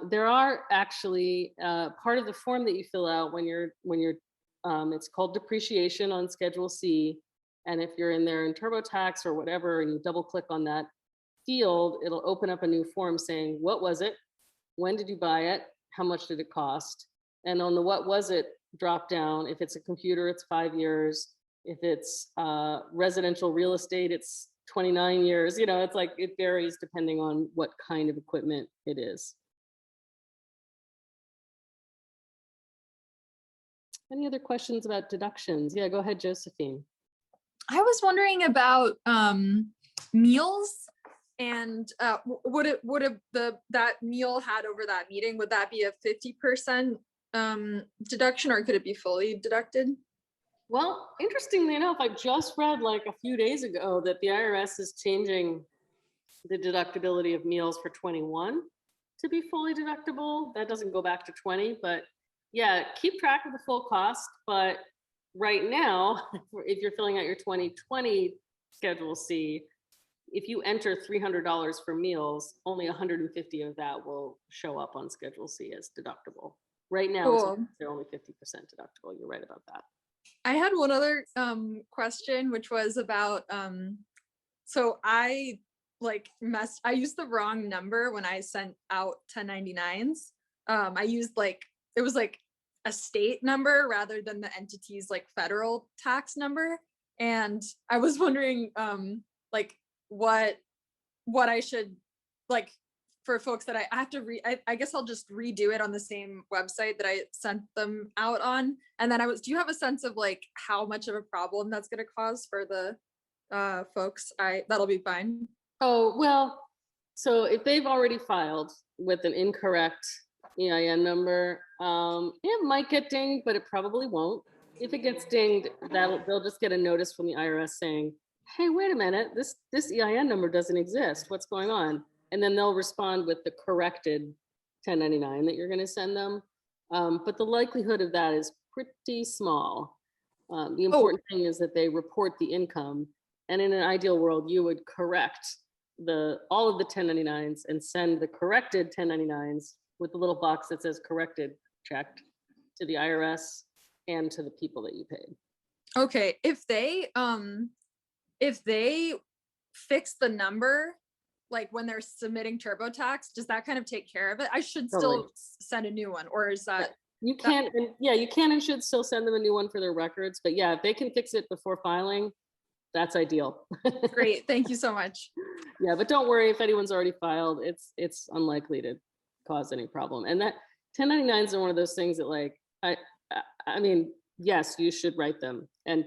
There are actually part of the form that you fill out when you're it's called depreciation on Schedule C. And if you're in there in TurboTax or whatever, and you double click on that field, it'll open up a new form saying, what was it? When did you buy it? How much did it cost? And on the what was it drop down, if it's a computer, it's 5 years. If it's residential real estate, it's 29 years. You know, it's like, it varies depending on what kind of equipment it is. Any other questions about deductions? Yeah, go ahead, Josephine. I was wondering about meals. And would that meal had over that meeting, would that be a 50% deduction, or could it be fully deducted? Well, interestingly enough, I just read like a few days ago that the IRS is changing the deductibility of meals for 21 to be fully deductible. That doesn't go back to 20, but yeah, keep track of the full cost. But right now, if you're filling out your 2020 Schedule C, if you enter $300 for meals, only 150 of that will show up on Schedule C as deductible. Right now, Cool. they're only 50% deductible. You're right about that. I had one other question, which was about so I I used the wrong number when I sent out 1099s. I used it was like a state number rather than the entity's like federal tax number. And I was wondering like what I should like for folks that I have to I guess I'll just redo it on the same website that I sent them out on. And then do you have a sense of like how much of a problem that's going to cause for the folks? That'll be fine. Oh, well, so if they've already filed with an incorrect EIN number, it might get dinged, but it probably won't. If it gets dinged, they'll just get a notice from the IRS saying, hey, wait a minute, this EIN number doesn't exist. What's going on? And then they'll respond with the corrected 1099 that you're going to send them. But the likelihood of that is pretty small. The important thing is that they report the income. And in an ideal world, you would correct all of the 1099s and send the corrected 1099s with the little box that says corrected checked to the IRS and to the people that you paid. Okay, if they fix the number, like when they're submitting TurboTax, does that kind of take care of it? I should still send a new one, or is that? You can, you can and should still send them a new one for their records. But yeah, if they can fix it before filing, that's ideal. Great, thank you so much. Yeah, but don't worry, if anyone's already filed, it's unlikely to cause any problem. And that 1099s are one of those things that like, I mean, yes, you should write them, and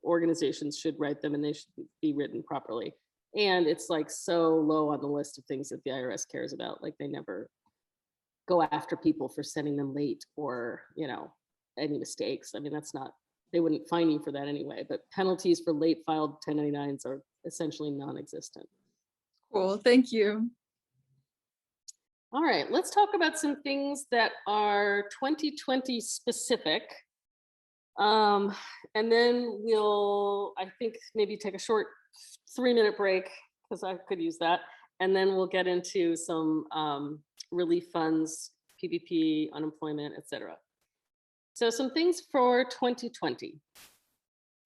organizations should write them, and they should be written properly. And it's like so low on the list of things that the IRS cares about. Like they never go after people for sending them late or, any mistakes. I mean, they wouldn't fine you for that anyway, but penalties for late filed 1099s are essentially non-existent. Cool, thank you. All right, let's talk about some things that are 2020 specific. And then we'll, I think, maybe take a short 3-minute break because I could use that. And then we'll get into some relief funds, PPP, unemployment, etc. So some things for 2020.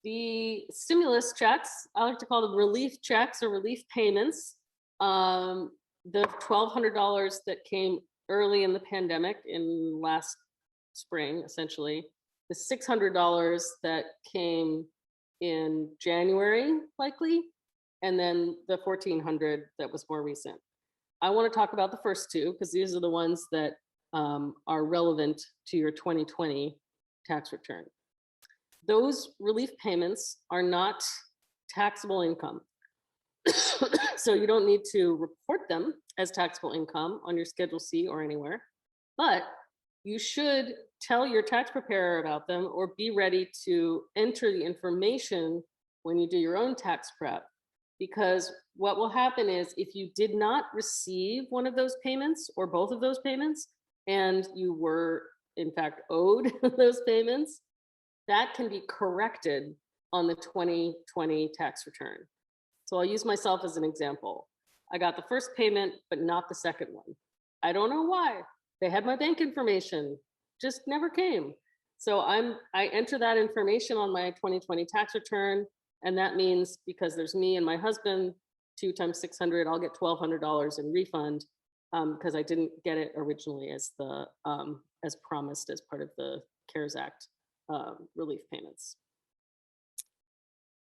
The stimulus checks, I like to call them relief checks or relief payments. The $1,200 that came early in the pandemic in last spring, essentially. The $600 that came in January, likely, and then the $1,400 that was more recent. I want to talk about the first two because these are the ones that are relevant to your 2020 tax return. Those relief payments are not taxable income. So you don't need to report them as taxable income on your Schedule C or anywhere, but you should tell your tax preparer about them or be ready to enter the information when you do your own tax prep. Because what will happen is if you did not receive one of those payments or both of those payments, and you were in fact owed those payments, that can be corrected on the 2020 tax return. So I'll use myself as an example. I got the first payment, but not the second one. I don't know why. They had my bank information, just never came. So I enter that information on my 2020 tax return. And that means because there's me and my husband, 2 times 600, I'll get $1,200 in refund because I didn't get it originally as promised as part of the CARES Act relief payments.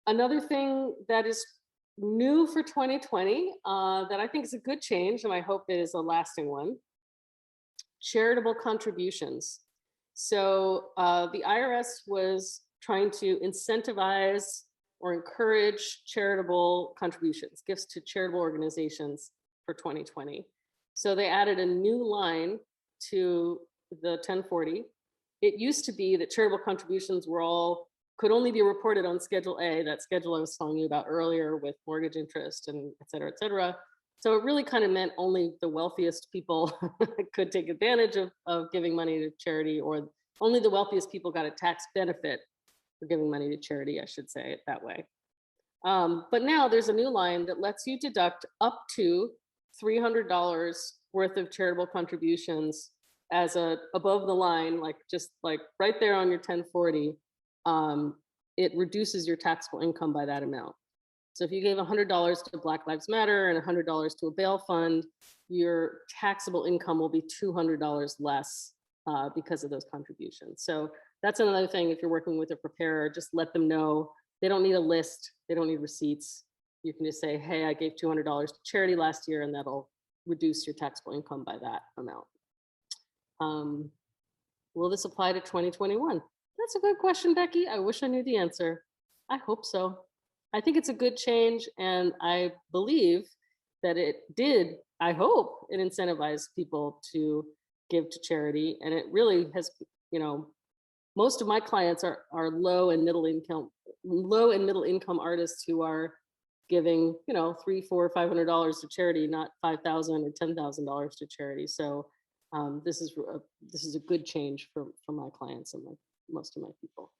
Another thing that is new for 2020 that I think is a good change, and I hope it is a lasting one, charitable contributions. So the IRS was trying to incentivize or encourage charitable contributions, gifts to charitable organizations for 2020. So they added a new line to the 1040. It used to be that charitable contributions could only be reported on Schedule A, that schedule I was telling you about earlier with mortgage interest and et cetera, et cetera. So it really kind of meant only the wealthiest people could take advantage of giving money to charity, or only the wealthiest people got a tax benefit for giving money to charity, I should say it that way. But now there's a new line that lets you deduct up to $300 worth of charitable contributions as above the line, just like right there on your 1040. it reduces your taxable income by that amount. So if you gave $100 to Black Lives Matter and $100 to a bail fund, your taxable income will be $200 less because of those contributions. So that's another thing. If you're working with a preparer, just let them know. They don't need a list. They don't need receipts. You can just say, hey, I gave $200 to charity last year, and that'll reduce your taxable income by that amount. Will this apply to 2021? That's a good question, Becky. I wish I knew the answer. I hope so. I think it's a good change, and I believe that it did, I hope it incentivized people to give to charity. And it really has, you know, most of my clients are low and middle income artists who are giving, you know, $300, $400, $500 to charity, not $5,000 or $10,000 to charity. So this is a good change for my clients and most of my people.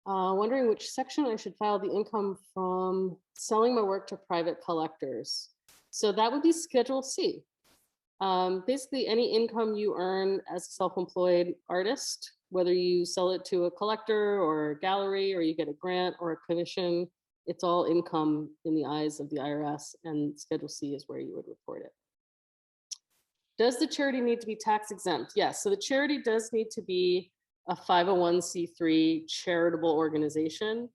Wondering which section I should file the income from selling my work to private collectors. So that would be Schedule C. Basically, any income you earn as a self-employed artist, whether you sell it to a collector or a gallery, or you get a grant or a commission, it's all income in the eyes of the IRS, and Schedule C is where you would report it. Does the charity need to be tax exempt? Yes, so the charity does need to be a 501c3 charitable organization.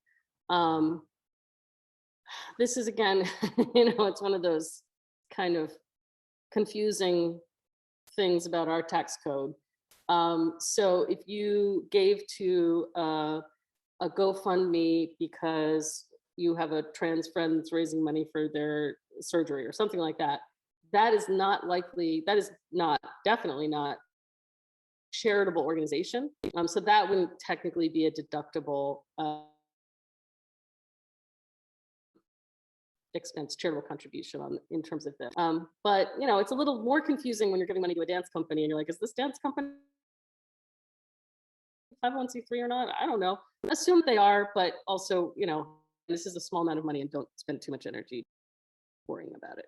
This is, again, you know, it's one of those kind of confusing things about our tax code. So if you gave to a GoFundMe because you have a trans friend that's raising money for their surgery or something like that, that is not likely, that is not, definitely not charitable organization. So that wouldn't technically be a deductible expense, charitable contribution in terms of this. But you know, it's a little more confusing when you're giving money to a dance company and you're like, is this dance company 501c3 or not? I don't know. Assume they are, but also, you know, this is a small amount of money and don't spend too much energy worrying about it.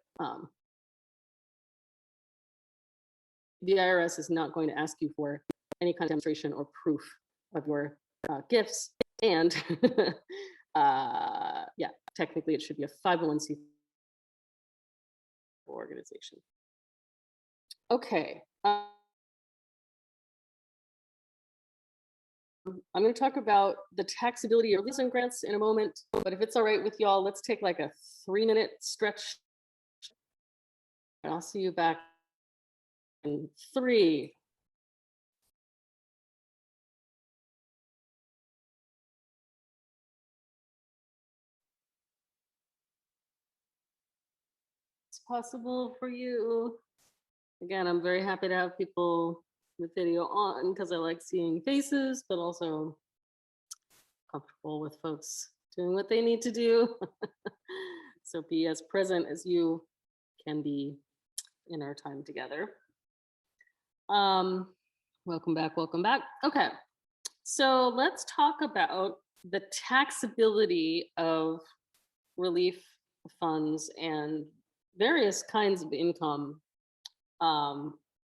The IRS is not going to ask you for any kind of demonstration or proof of your gifts. And yeah, technically it should be a 501c3 organization. Okay. I'm going to talk about the taxability of leasing grants in a moment, but if it's all right with y'all, let's take like a 3-minute stretch. I'll see you back in 3. It's possible for you. Again, I'm very happy to have people with video on because I like seeing faces, but also comfortable with folks doing what they need to do. So be as present as you can be in our time together. Welcome back, welcome back. Okay, so let's talk about the taxability of relief funds and various kinds of income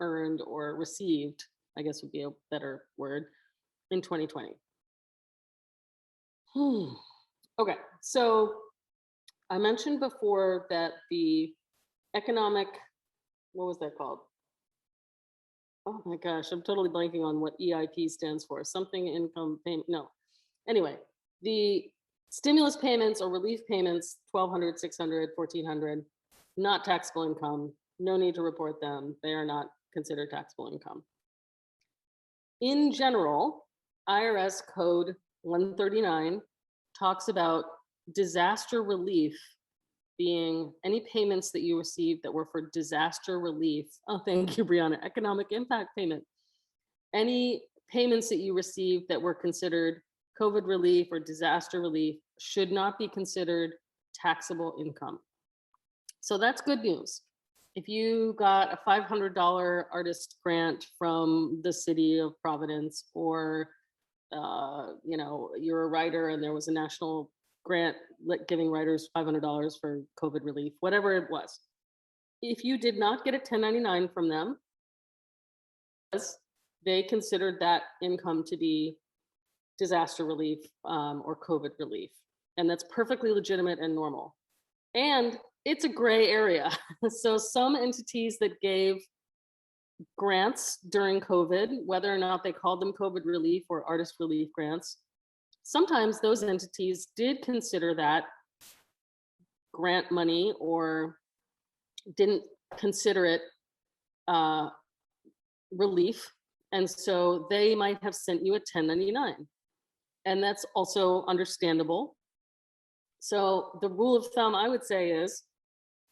earned or received, I guess would be a better word, in 2020. Okay, so I mentioned before that the economic, what was that called? Oh my gosh, I'm totally blanking on what EIP stands for. Something income payment, no. Anyway, the stimulus payments or relief payments, $1,200, $600, $1,400, not taxable income. No need to report them. They are not considered taxable income. In general, IRS Code 139 talks about disaster relief being any payments that you received that were for disaster relief. Oh, thank you, Brianna. Economic impact payment. Any payments that you received that were considered COVID relief or disaster relief should not be considered taxable income. So that's good news. If you got a $500 artist grant from the city of Providence, or you know, you're a writer and there was a national grant giving writers $500 for COVID relief, whatever it was. If you did not get a 1099 from them, they considered that income to be disaster relief or COVID relief. And that's perfectly legitimate and normal. And it's a gray area. So some entities that gave grants during COVID, whether or not they called them COVID relief or artist relief grants, sometimes those entities did consider that grant money or didn't consider it relief. And so they might have sent you a 1099. And that's also understandable. So the rule of thumb I would say is,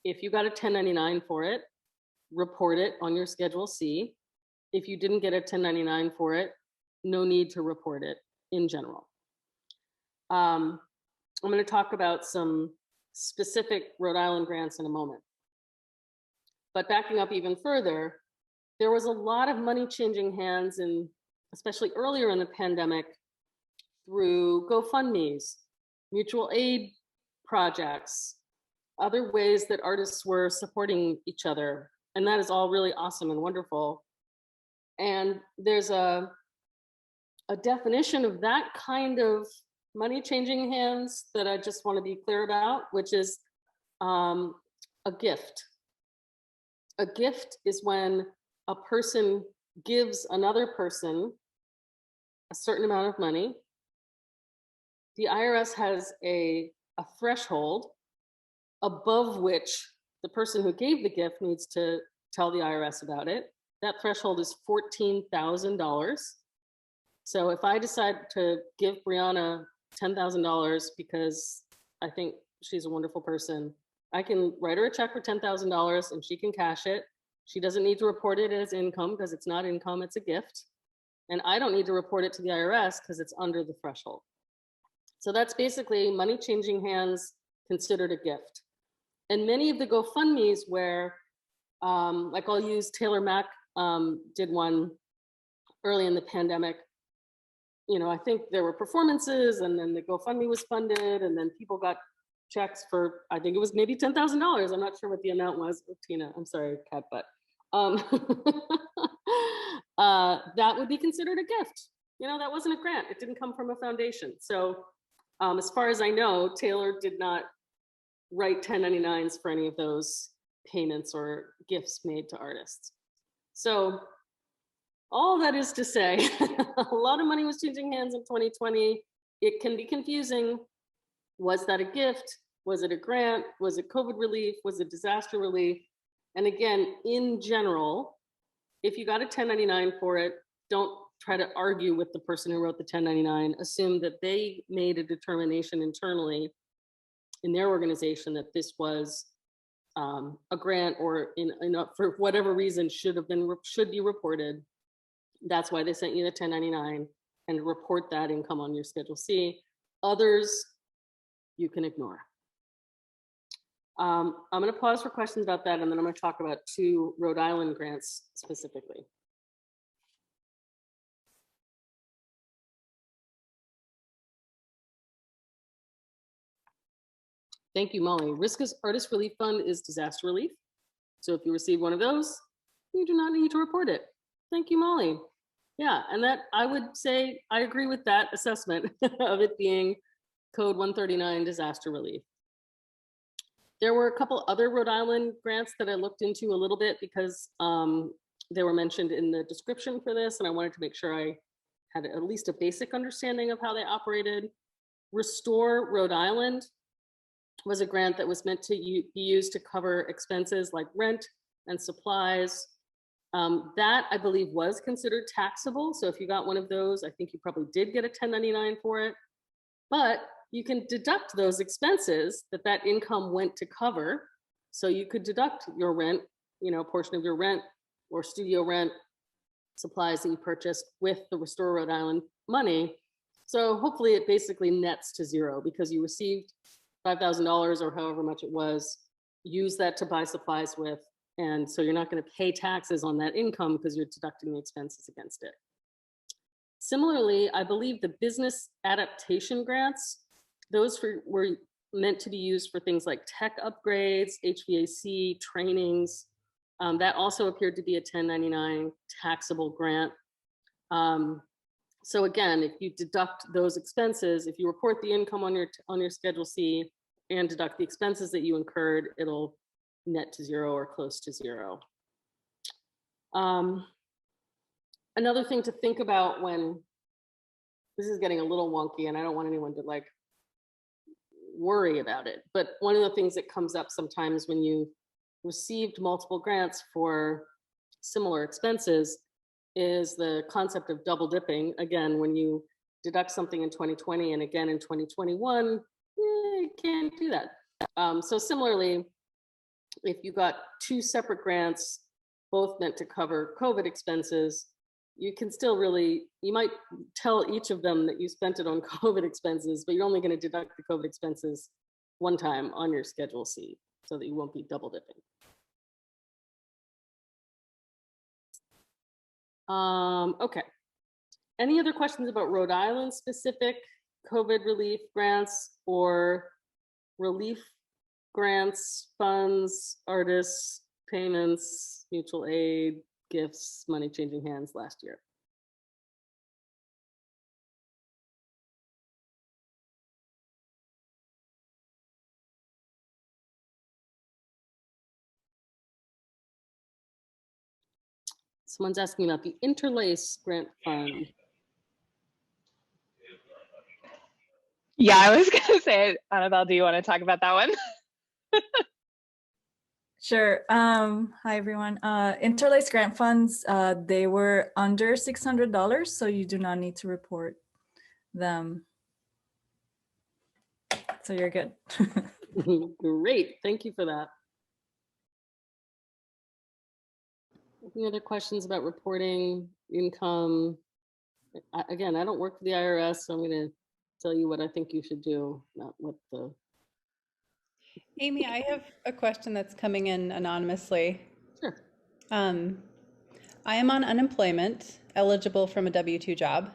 if you got a 1099 for it, report it on your Schedule C. If you didn't get a 1099 for it, no need to report it in general. I'm going to talk about some specific Rhode Island grants in a moment. But backing up even further, there was a lot of money changing hands, and especially earlier in the pandemic, through GoFundMes, mutual aid projects, other ways that artists were supporting each other. And that is all really awesome and wonderful. And there's a definition of that kind of money changing hands that I just want to be clear about, which is a gift. A gift is when a person gives another person a certain amount of money. The IRS has a threshold above which the person who gave the gift needs to tell the IRS about it. That threshold is $14,000. So if I decide to give Brianna $10,000 because I think she's a wonderful person, I can write her a check for $10,000 and she can cash it. She doesn't need to report it as income because it's not income, it's a gift. And I don't need to report it to the IRS because it's under the threshold. So that's basically money changing hands considered a gift. And many of the GoFundMes where, like I'll use Taylor Mack did one early in the pandemic. You know, I think there were performances and then the GoFundMe was funded and then people got checks for, I think it was maybe $10,000. I'm not sure what the amount was. Oh, Tina, I'm sorry, cat butt. That would be considered a gift. You know, that wasn't a grant. It didn't come from a foundation. So as far as I know, Taylor did not write 1099s for any of those payments or gifts made to artists. So all that is to say, a lot of money was changing hands in 2020. It can be confusing. Was that a gift? Was it a grant? Was it COVID relief? Was it disaster relief? And again, in general, if you got a 1099 for it, don't try to argue with the person who wrote the 1099. Assume that they made a determination internally in their organization that this was a grant or for whatever reason should be reported. That's why they sent you the 1099, and report that income on your Schedule C. Others, you can ignore. I'm going to pause for questions about that, and then I'm going to talk about 2 Rhode Island grants specifically. Thank you, Molly. Riskus Artist Relief Fund is disaster relief. So if you receive one of those, you do not need to report it. Thank you, Molly. Yeah, and that I would say I agree with that assessment of it being Code 139 disaster relief. There were a couple other Rhode Island grants that I looked into a little bit because they were mentioned in the description for this, and I wanted to make sure I had at least a basic understanding of how they operated. Restore Rhode Island was a grant that was meant to be used to cover expenses like rent and supplies. That I believe was considered taxable. So if you got one of those, I think you probably did get a 1099 for it, but you can deduct those expenses that income went to cover. So you could deduct your rent, you know, a portion of your rent or studio rent, supplies that you purchased with the Restore Rhode Island money. So hopefully it basically nets to zero because you received $5,000 or however much it was, use that to buy supplies with. And so you're not going to pay taxes on that income because you're deducting the expenses against it. Similarly, I believe the business adaptation grants, those were meant to be used for things like tech upgrades, HVAC, trainings. That also appeared to be a 1099 taxable grant. So again, if you deduct those expenses, if you report the income on your Schedule C and deduct the expenses that you incurred, it'll net to zero or close to zero. Another thing to think about when this is getting a little wonky, and I don't want anyone to like worry about it, but one of the things that comes up sometimes when you received multiple grants for similar expenses is the concept of double dipping. Again, when you deduct something in 2020 and again in 2021, you can't do that. So similarly, if you got two separate grants, both meant to cover COVID expenses, you can still you might tell each of them that you spent it on COVID expenses, but you're only going to deduct the COVID expenses one time on your Schedule C so that you won't be double dipping. Okay. Any other questions about Rhode Island specific COVID relief grants or relief grants, funds, artists, payments, mutual aid, gifts, money changing hands last year? Someone's asking about the Interlace Grant Fund. Yeah, I was gonna say, Annabelle, do you want to talk about that one? Sure. Hi, everyone. Interlace grant funds, they were under $600, so you do not need to report them. So you're good. Great, thank you for that. Any other questions about reporting income? Again, I don't work for the IRS, so I'm going to tell you what I think you should do, not what the... Amy, I have a question that's coming in anonymously. Sure. I am on unemployment, eligible from a W-2 job.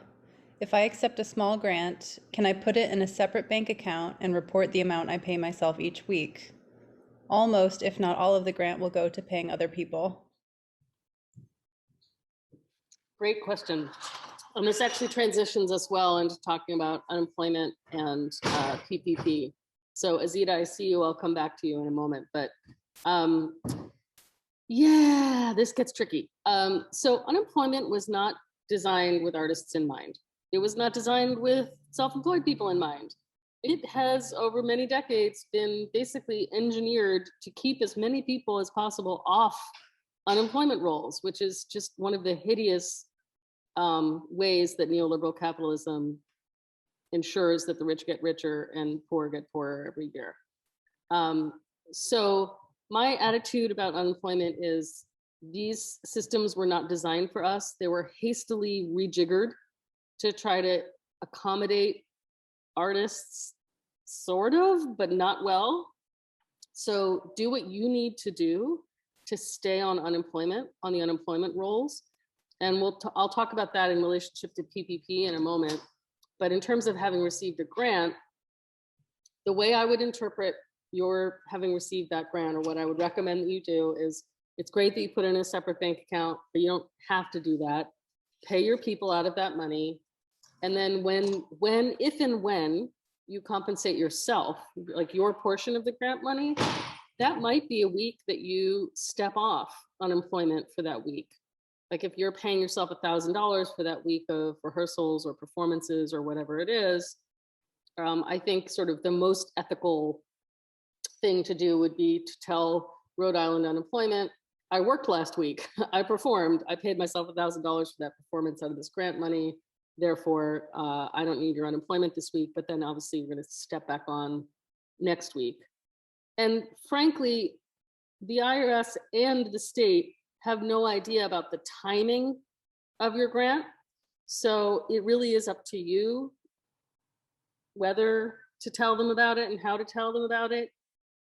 If I accept a small grant, can I put it in a separate bank account and report the amount I pay myself each week? Almost, if not all of the grant will go to paying other people. Great question. This actually transitions us well into talking about unemployment and PPP. So Azita, I see you. I'll come back to you in a moment, but yeah, this gets tricky. So unemployment was not designed with artists in mind. It was not designed with self-employed people in mind. It has over many decades been basically engineered to keep as many people as possible off unemployment rolls, which is just one of the hideous ways that neoliberal capitalism ensures that the rich get richer and poor get poorer every year. So my attitude about unemployment is these systems were not designed for us. They were hastily rejiggered to try to accommodate artists, sort of, but not well. So do what you need to do to stay on unemployment, on the unemployment rolls. And I'll talk about that in relationship to PPP in a moment. But in terms of having received a grant, the way I would interpret your having received that grant, or what I would recommend that you do, is it's great that you put in a separate bank account, but you don't have to do that. Pay your people out of that money. And then if and when you compensate yourself, like your portion of the grant money, that might be a week that you step off unemployment for that week. Like if you're paying yourself $1,000 for that week of rehearsals or performances or whatever it is, I think sort of the most ethical thing to do would be to tell Rhode Island Unemployment, I worked last week, I performed, I paid myself $1,000 for that performance out of this grant money. Therefore, I don't need your unemployment this week, but then obviously you're going to step back on next week. And frankly, the IRS and the state have no idea about the timing of your grant. So it really is up to you whether to tell them about it and how to tell them about it.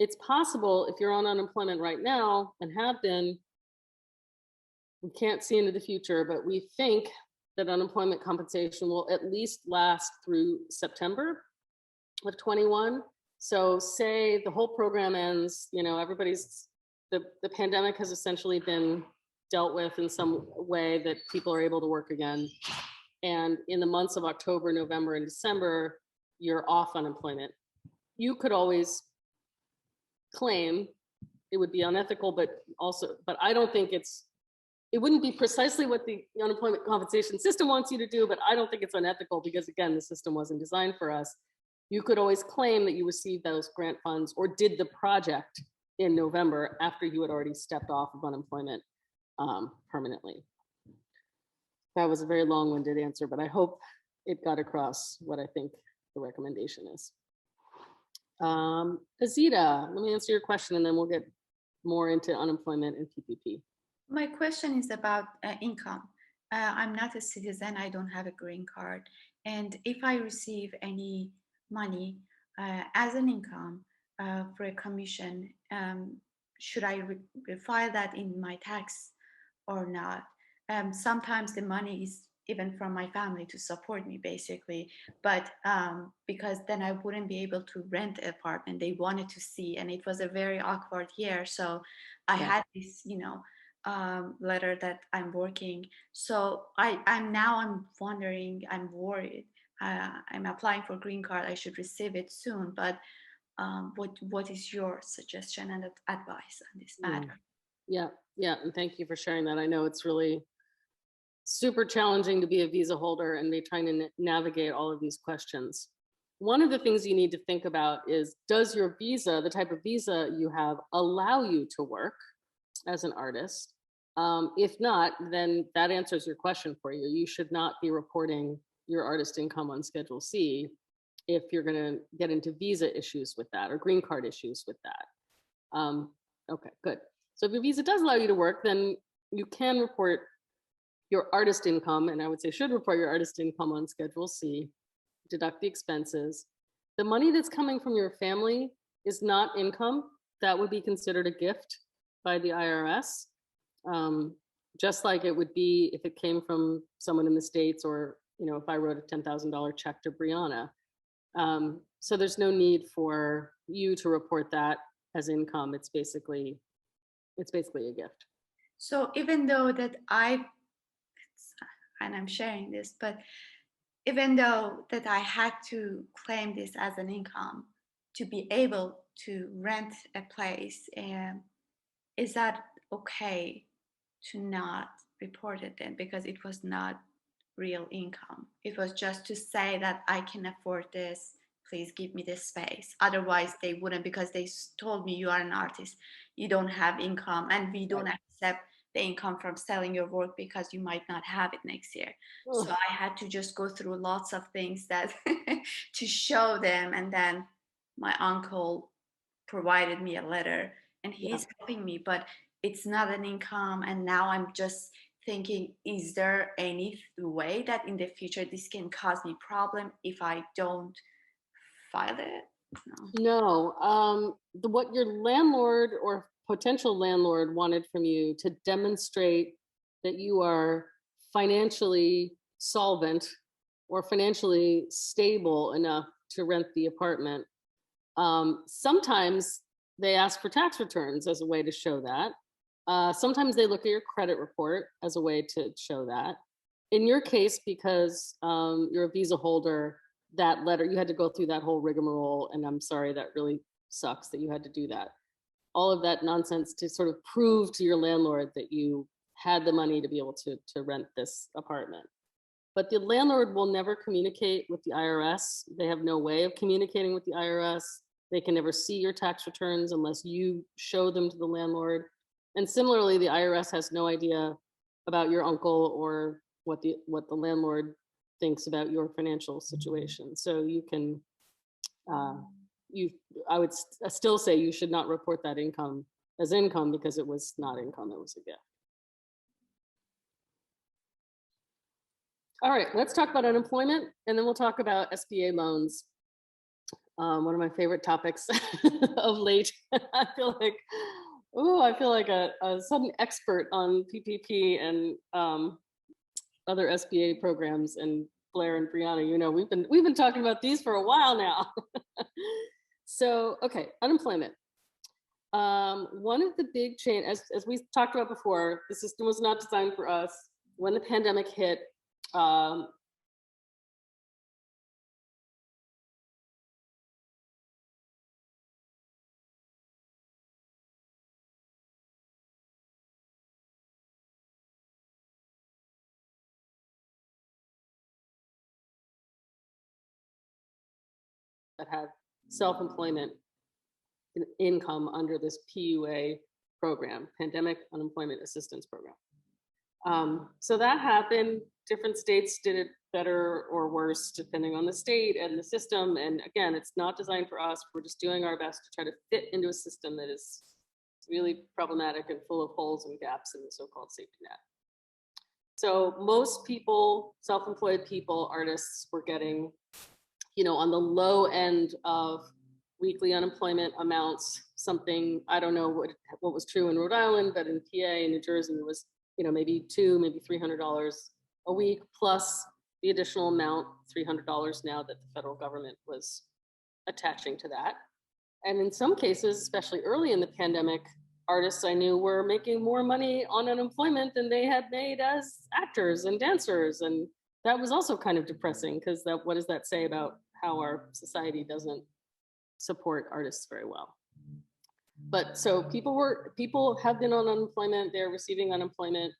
It's possible if you're on unemployment right now and have been, we can't see into the future, but we think that unemployment compensation will at least last through September of 21. So say the whole program ends, you know, the pandemic has essentially been dealt with in some way that people are able to work again. and in the months of October, November, and December, you're off unemployment. You could always claim, it would be unethical, but I don't think it wouldn't be precisely what the unemployment compensation system wants you to do, but I don't think it's unethical because, again, the system wasn't designed for us. You could always claim that you received those grant funds or did the project in November after you had already stepped off of unemployment permanently. That was a very long-winded answer, but I hope it got across what I think the recommendation is. Azita, let me answer your question and then we'll get more into unemployment and PPP. My question is about income. I'm not a citizen, I don't have a green card. And if I receive any money as an income for a commission, should I file that in my tax or not? Sometimes the money is even from my family to support me, basically, but because then I wouldn't be able to rent an apartment. They wanted to see, and it was a very awkward year. So I had this, letter that I'm working. So I'm wondering, I'm worried. I'm applying for green card. I should receive it soon, but what is your suggestion and advice on this matter? Yeah, and thank you for sharing that. I know it's really super challenging to be a visa holder and be trying to navigate all of these questions. One of the things you need to think about is, does your visa, the type of visa you have, allow you to work as an artist? If not, then that answers your question for you. You should not be reporting your artist income on Schedule C if you're going to get into visa issues with that or green card issues with that. Okay, good. So if your visa does allow you to work, then you can report your artist income, and I would say should report your artist income on Schedule C, deduct the expenses. The money that's coming from your family is not income. That would be considered a gift by the IRS, just like it would be if it came from someone in the States, or if I wrote a $10,000 check to Brianna. So there's no need for you to report that as income. It's basically a gift. So even though that and I'm sharing this, but even though that I had to claim this as an income to be able to rent a place, is that okay to not report it then, because it was not real income? It was just to say that I can afford this, please give me this space. Otherwise they wouldn't, because they told me you are an artist, you don't have income, and we don't accept the income from selling your work because you might not have it next year. So I had to just go through lots of things that to show them, and then my uncle provided me a letter and he's helping me, but it's not an income. And now I'm just thinking, is there any way that in the future this can cause me problem if I don't file it? No. What your landlord or potential landlord wanted from you to demonstrate that you are financially solvent or financially stable enough to rent the apartment. Sometimes they ask for tax returns as a way to show that. Sometimes they look at your credit report as a way to show that. In your case, because you're a visa holder, that letter, you had to go through that whole rigmarole, and I'm sorry, that really sucks that you had to do that. All of that nonsense to sort of prove to your landlord that you had the money to be able to rent this apartment. But the landlord will never communicate with the IRS. They have no way of communicating with the IRS. They can never see your tax returns unless you show them to the landlord. And similarly, the IRS has no idea about your uncle or what the landlord thinks about your financial situation. So you can, I would still say you should not report that income as income, because it was not income, it was a gift. All right, let's talk about unemployment, and then we'll talk about SBA loans. One of my favorite topics of late. I feel like a sudden expert on PPP and other SBA programs. And Blair and Brianna, we've been talking about these for a while now. So, okay, unemployment. One of the big change, as we talked about before, the system was not designed for us. When the pandemic hit, that had self-employment income under this PUA program, Pandemic Unemployment Assistance Program. So that happened. Different states did it better or worse, depending on the state and the system. And again, it's not designed for us. We're just doing our best to try to fit into a system that is really problematic and full of holes and gaps in the so-called safety net. So most people, self-employed people, artists, were getting, on the low end of weekly unemployment amounts, something, I don't know what was true in Rhode Island, but in PA and New Jersey, it was, maybe $200, maybe $300 a week, plus the additional amount, $300 now that the federal government was attaching to that. And in some cases, especially early in the pandemic, artists I knew were making more money on unemployment than they had made as actors and dancers. And that was also kind of depressing, because what does that say about how our society doesn't support artists very well? But so people have been on unemployment, they're receiving unemployment,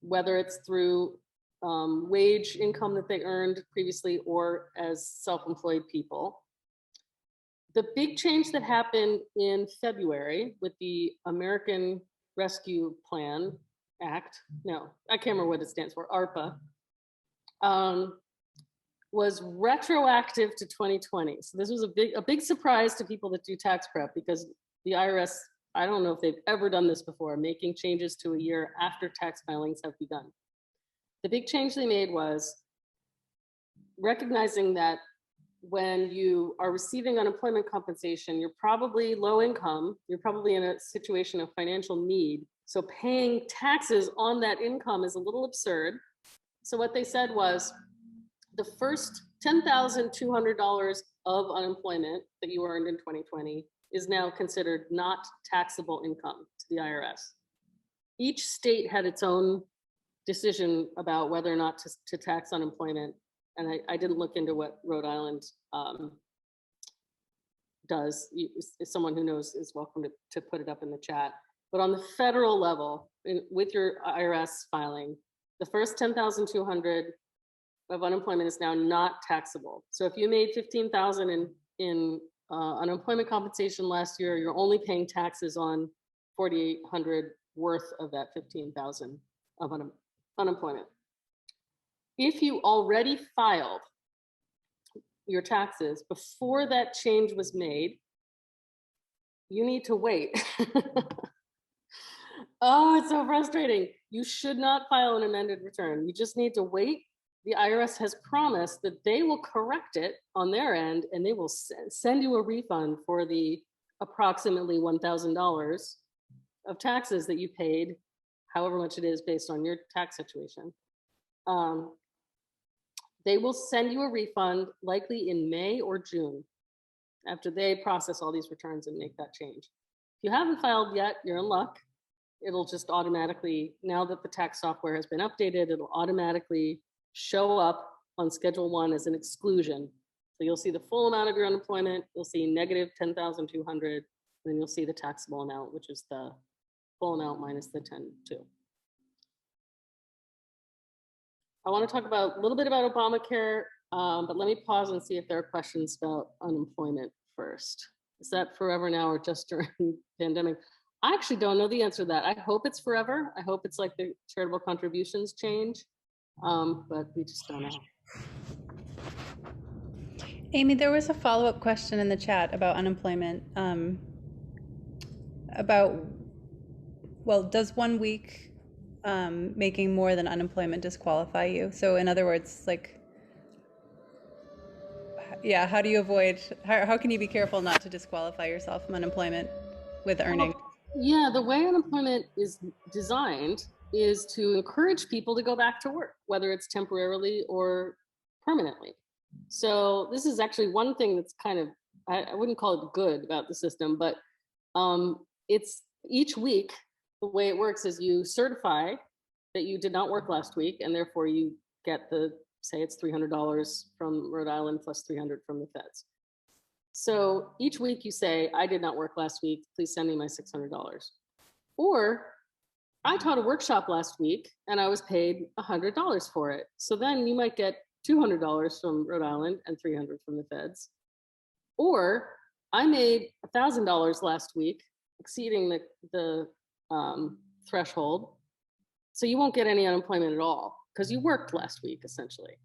whether it's through wage income that they earned previously or as self-employed people. The big change that happened in February with the American Rescue Plan Act, no, I can't remember what it stands for, ARPA, was retroactive to 2020. So this was a big surprise to people that do tax prep, because the IRS, I don't know if they've ever done this before, making changes to a year after tax filings have begun. The big change they made was recognizing that when you are receiving unemployment compensation, you're probably low income, you're probably in a situation of financial need. So paying taxes on that income is a little absurd. So what they said was, the first $10,200 of unemployment that you earned in 2020 is now considered not taxable income to the IRS. Each state had its own decision about whether or not to tax unemployment. And I didn't look into what Rhode Island does. If someone who knows is welcome to put it up in the chat. But on the federal level, with your IRS filing, the first $10,200 of unemployment is now not taxable. So if you made $15,000 in unemployment compensation last year, you're only paying taxes on $4,800 worth of that $15,000 of unemployment. If you already filed your taxes before that change was made, you need to wait. Oh, it's so frustrating. You should not file an amended return. You just need to wait. The IRS has promised that they will correct it on their end, and they will send you a refund for the approximately $1,000 of taxes that you paid, however much it is based on your tax situation. They will send you a refund likely in May or June after they process all these returns and make that change. If you haven't filed yet, you're in luck. It'll just automatically, now that the tax software has been updated, it'll automatically show up on Schedule 1 as an exclusion. So you'll see the full amount of your unemployment, you'll see negative $10,200, then you'll see the taxable amount, which is the full amount minus the 10.2. I want to talk about a little bit about Obamacare, but let me pause and see if there are questions about unemployment first. Is that forever now or just during the pandemic? I actually don't know the answer to that. I hope it's forever. I hope it's like the charitable contributions change, but we just don't know. Amy, there was a follow-up question in the chat about unemployment. Does 1 week making more than unemployment disqualify you? So in other words, how do you avoid, how can you be careful not to disqualify yourself from unemployment with earning? Yeah, the way unemployment is designed is to encourage people to go back to work, whether it's temporarily or permanently. So this is actually one thing that's kind of, I wouldn't call it good about the system, but it's each week, the way it works is you certify that you did not work last week, and therefore you get say it's $300 from Rhode Island plus $300 from the feds. So each week you say, I did not work last week, please send me my $600. Or I taught a workshop last week and I was paid $100 for it. So then you might get $200 from Rhode Island and $300 from the feds. Or I made $1,000 last week, exceeding the threshold. So you won't get any unemployment at all because you worked last week, essentially.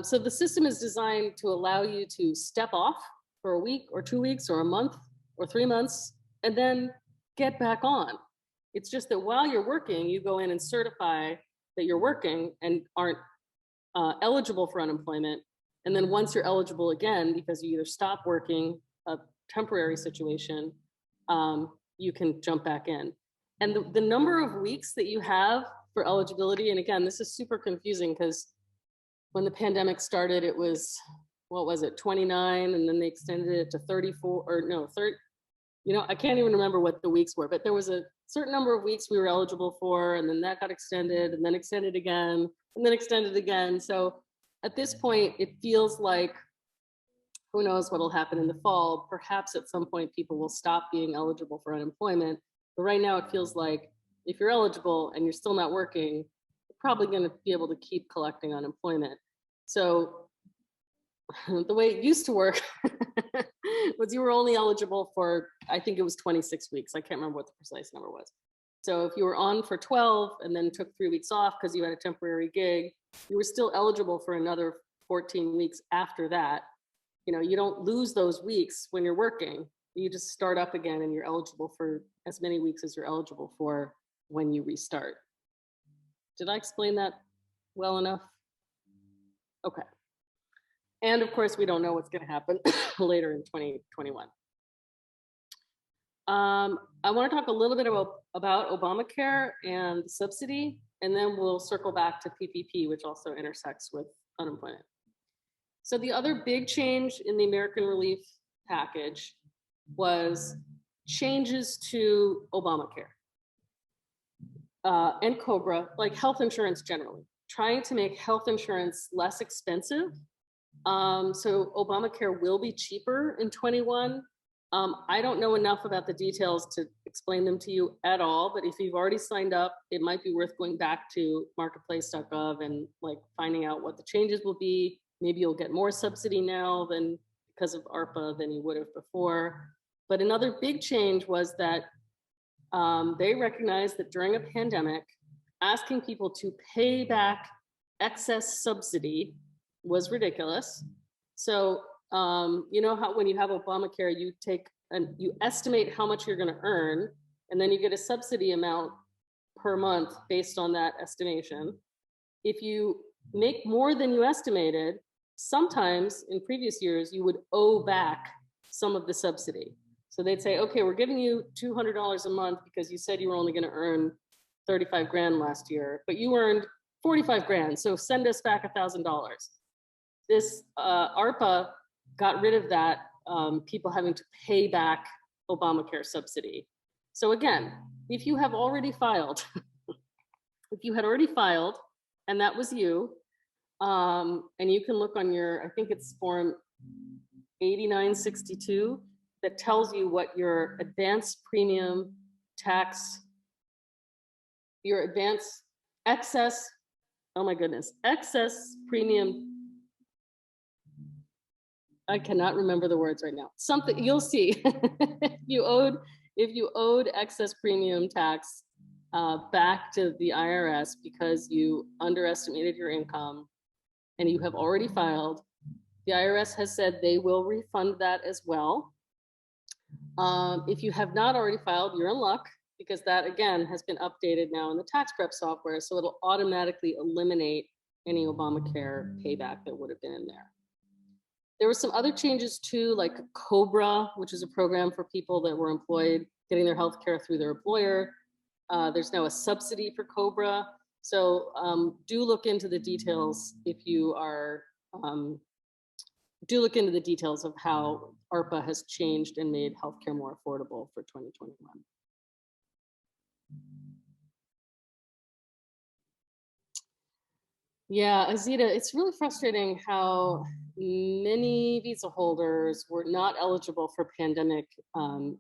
So the system is designed to allow you to step off for a week or 2 weeks or a month or 3 months and then get back on. It's just that while you're working, you go in and certify that you're working and aren't eligible for unemployment. And then once you're eligible again, because you either stop working, a temporary situation, you can jump back in. And the number of weeks that you have for eligibility, and again, this is super confusing because when the pandemic started, it was, what was it, 29, and then they extended it to 34, or no, 30, you know, I can't even remember what the weeks were, but there was a certain number of weeks we were eligible for, and then that got extended, and then extended again, and then extended again. So at this point, it feels like, who knows what'll happen in the fall. Perhaps at some point people will stop being eligible for unemployment. But right now it feels like if you're eligible and you're still not working, you're probably going to be able to keep collecting unemployment. So the way it used to work was you were only eligible for, I think it was 26 weeks. I can't remember what the precise number was. So if you were on for 12 and then took 3 weeks off because you had a temporary gig, you were still eligible for another 14 weeks after that. You know, you don't lose those weeks when you're working. You just start up again and you're eligible for as many weeks as you're eligible for when you restart. Did I explain that well enough? Okay. And of course, we don't know what's going to happen later in 2021. I want to talk a little bit about Obamacare and the subsidy, and then we'll circle back to PPP, which also intersects with unemployment. So the other big change in the American Relief Package was changes to Obamacare and Cobra, like health insurance generally, trying to make health insurance less expensive. So Obamacare will be cheaper in 21. I don't know enough about the details to explain them to you at all, but if you've already signed up, it might be worth going back to marketplace.gov and like finding out what the changes will be. Maybe you'll get more subsidy now than because of ARPA than you would have before. But another big change was that they recognized that during a pandemic, asking people to pay back excess subsidy was ridiculous. So you know how when you have Obamacare, you take and you estimate how much you're going to earn, and then you get a subsidy amount per month based on that estimation. If you make more than you estimated, sometimes in previous years, you would owe back some of the subsidy. So they'd say, okay, we're giving you $200 a month because you said you were only going to earn 35 grand last year, but you earned 45 grand. So send us back $1,000. This ARPA got rid of that, people having to pay back Obamacare subsidy. So again, if you have already filed, if you had already filed, and that was you, and you can look on your, I think it's form 8962, that tells you what your advanced premium tax, your advanced excess, oh my goodness, excess premium, I cannot remember the words right now. Something you'll see. if you owed excess premium tax back to the IRS because you underestimated your income and you have already filed, the IRS has said they will refund that as well. If you have not already filed, you're in luck because that again has been updated now in the tax prep software. So it'll automatically eliminate any Obamacare payback that would have been in there. There were some other changes too, like Cobra, which is a program for people that were employed, getting their health care through their employer. There's now a subsidy for Cobra. So do look into the details if you are, do look into the details of how ARPA has changed and made healthcare more affordable for 2021. Yeah, Azita, it's really frustrating how many visa holders were not eligible for pandemic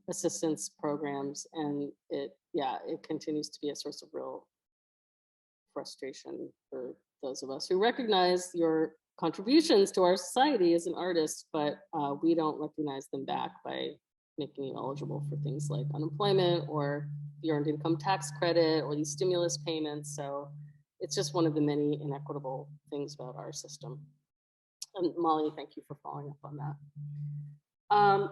assistance programs, and it continues to be a source of real frustration for those of us who recognize your contributions to our society as an artist, but we don't recognize them back by making you eligible for things like unemployment or the earned income tax credit or these stimulus payments. So it's just one of the many inequitable things about our system. And Molly, thank you for following up on that.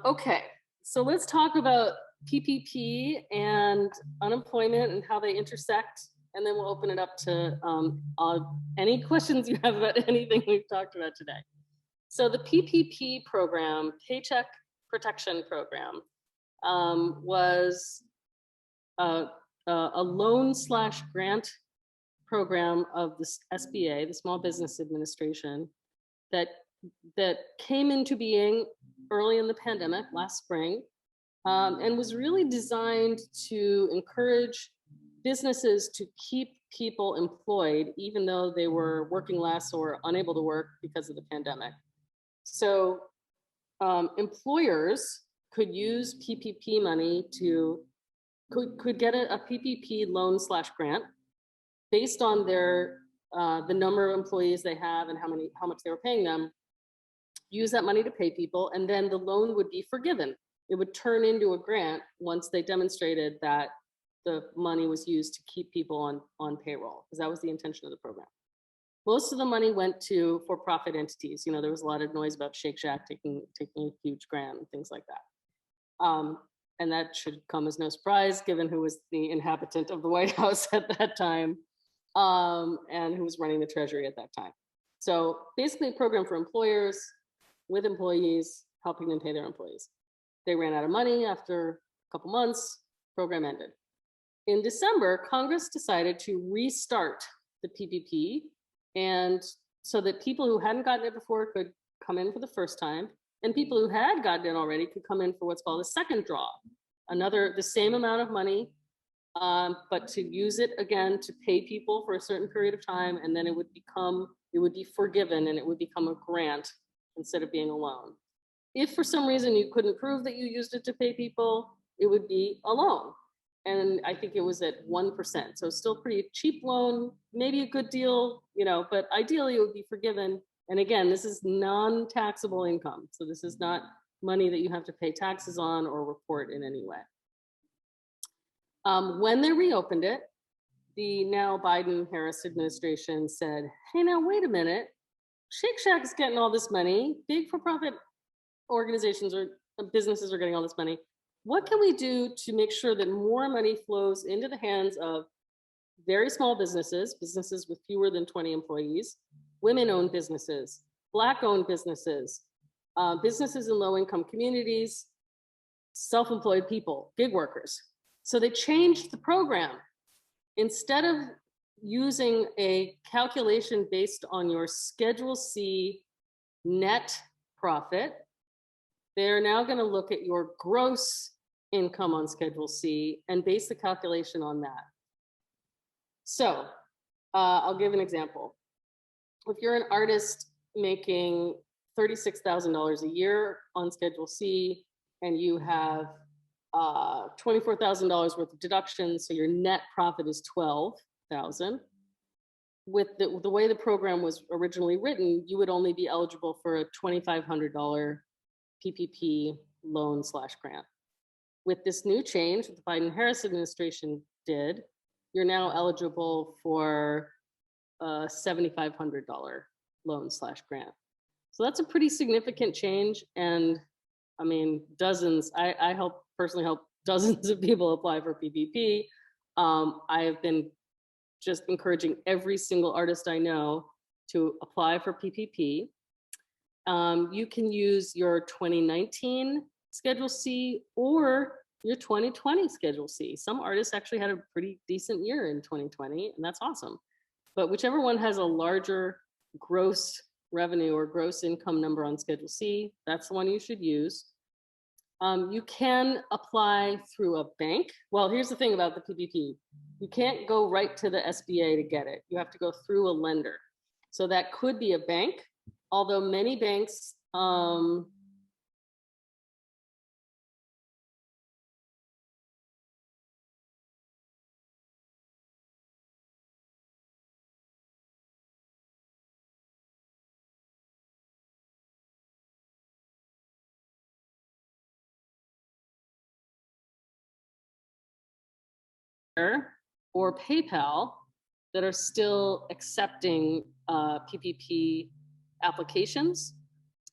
Okay, so let's talk about PPP and unemployment and how they intersect, and then we'll open it up to any questions you have about anything we've talked about today. So the PPP program, Paycheck Protection Program, was a loan/grant program of the SBA, the Small Business Administration, that came into being early in the pandemic last spring, and was really designed to encourage businesses to keep people employed, even though they were working less or unable to work because of the pandemic. So employers could use PPP money could get a PPP loan/grant based on their the number of employees they have and how much they were paying them, use that money to pay people, and then the loan would be forgiven. It would turn into a grant once they demonstrated that the money was used to keep people on payroll, because that was the intention of the program. Most of the money went to for-profit entities. You know, there was a lot of noise about Shake Shack taking a huge grant and things like that. And that should come as no surprise, given who was the inhabitant of the White House at that time, and who was running the Treasury at that time. So basically a program for employers with employees, helping them pay their employees. They ran out of money after a couple months, program ended. In December, Congress decided to restart the PPP, and so that people who hadn't gotten it before could come in for the first time, and people who had gotten it already could come in for what's called a second draw, the same amount of money, but to use it again to pay people for a certain period of time, and then it would be forgiven and it would become a grant instead of being a loan. If for some reason you couldn't prove that you used it to pay people, it would be a loan. And I think it was at 1%. So still pretty cheap loan, maybe a good deal, but ideally it would be forgiven. And again, this is non-taxable income. So this is not money that you have to pay taxes on or report in any way. When they reopened it, the now Biden-Harris administration said, hey, now wait a minute. Shake Shack is getting all this money. Big for-profit organizations or businesses are getting all this money. What can we do to make sure that more money flows into the hands of very small businesses with fewer than 20 employees, women-owned businesses, Black-owned businesses, businesses in low-income communities, self-employed people, gig workers. So they changed the program. Instead of using a calculation based on your Schedule C net profit, they're now going to look at your gross income on Schedule C and base the calculation on that. So I'll give an example. If you're an artist making $36,000 a year on Schedule C and you have $24,000 worth of deductions, so your net profit is $12,000. With the way the program was originally written, you would only be eligible for a $2,500 PPP loan/grant. With this new change that the Biden-Harris administration did, you're now eligible for a $7,500 loan/grant. So that's a pretty significant change. And I mean, I personally help dozens of people apply for PPP. I have been just encouraging every single artist I know to apply for PPP. You can use your 2019 Schedule C or your 2020 Schedule C. Some artists actually had a pretty decent year in 2020, and that's awesome. But whichever one has a larger gross revenue or gross income number on Schedule C, that's the one you should use. You can apply through a bank. Well, here's the thing about the PPP. You can't go right to the SBA to get it. You have to go through a lender. So that could be a bank, although many banks or PayPal that are still accepting PPP applications.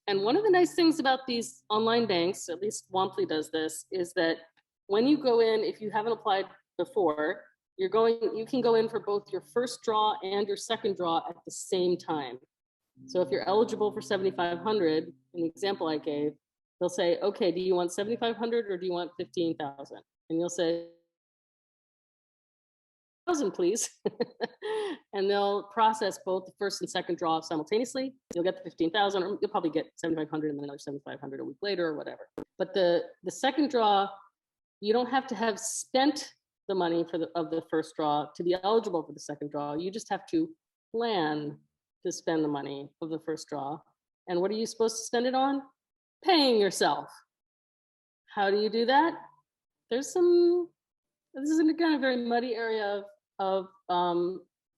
And one of the nice things about these online banks, at least Womply does this, is that when you go in, if you haven't applied before, you can go in for both your first draw and your second draw at the same time. So if you're eligible for 7,500, in the example I gave, they'll say, okay, do you want 7,500 or do you want 15,000? And you'll say, 1,000, please. And they'll process both the first and second draw simultaneously. You'll get the 15,000, or you'll probably get 7,500 and then another 7,500 a week later or whatever. But the second draw, you don't have to have spent the money of the first draw to be eligible for the second draw. You just have to plan to spend the money of the first draw. And what are you supposed to spend it on? Paying yourself. How do you do that? This is again a very muddy area of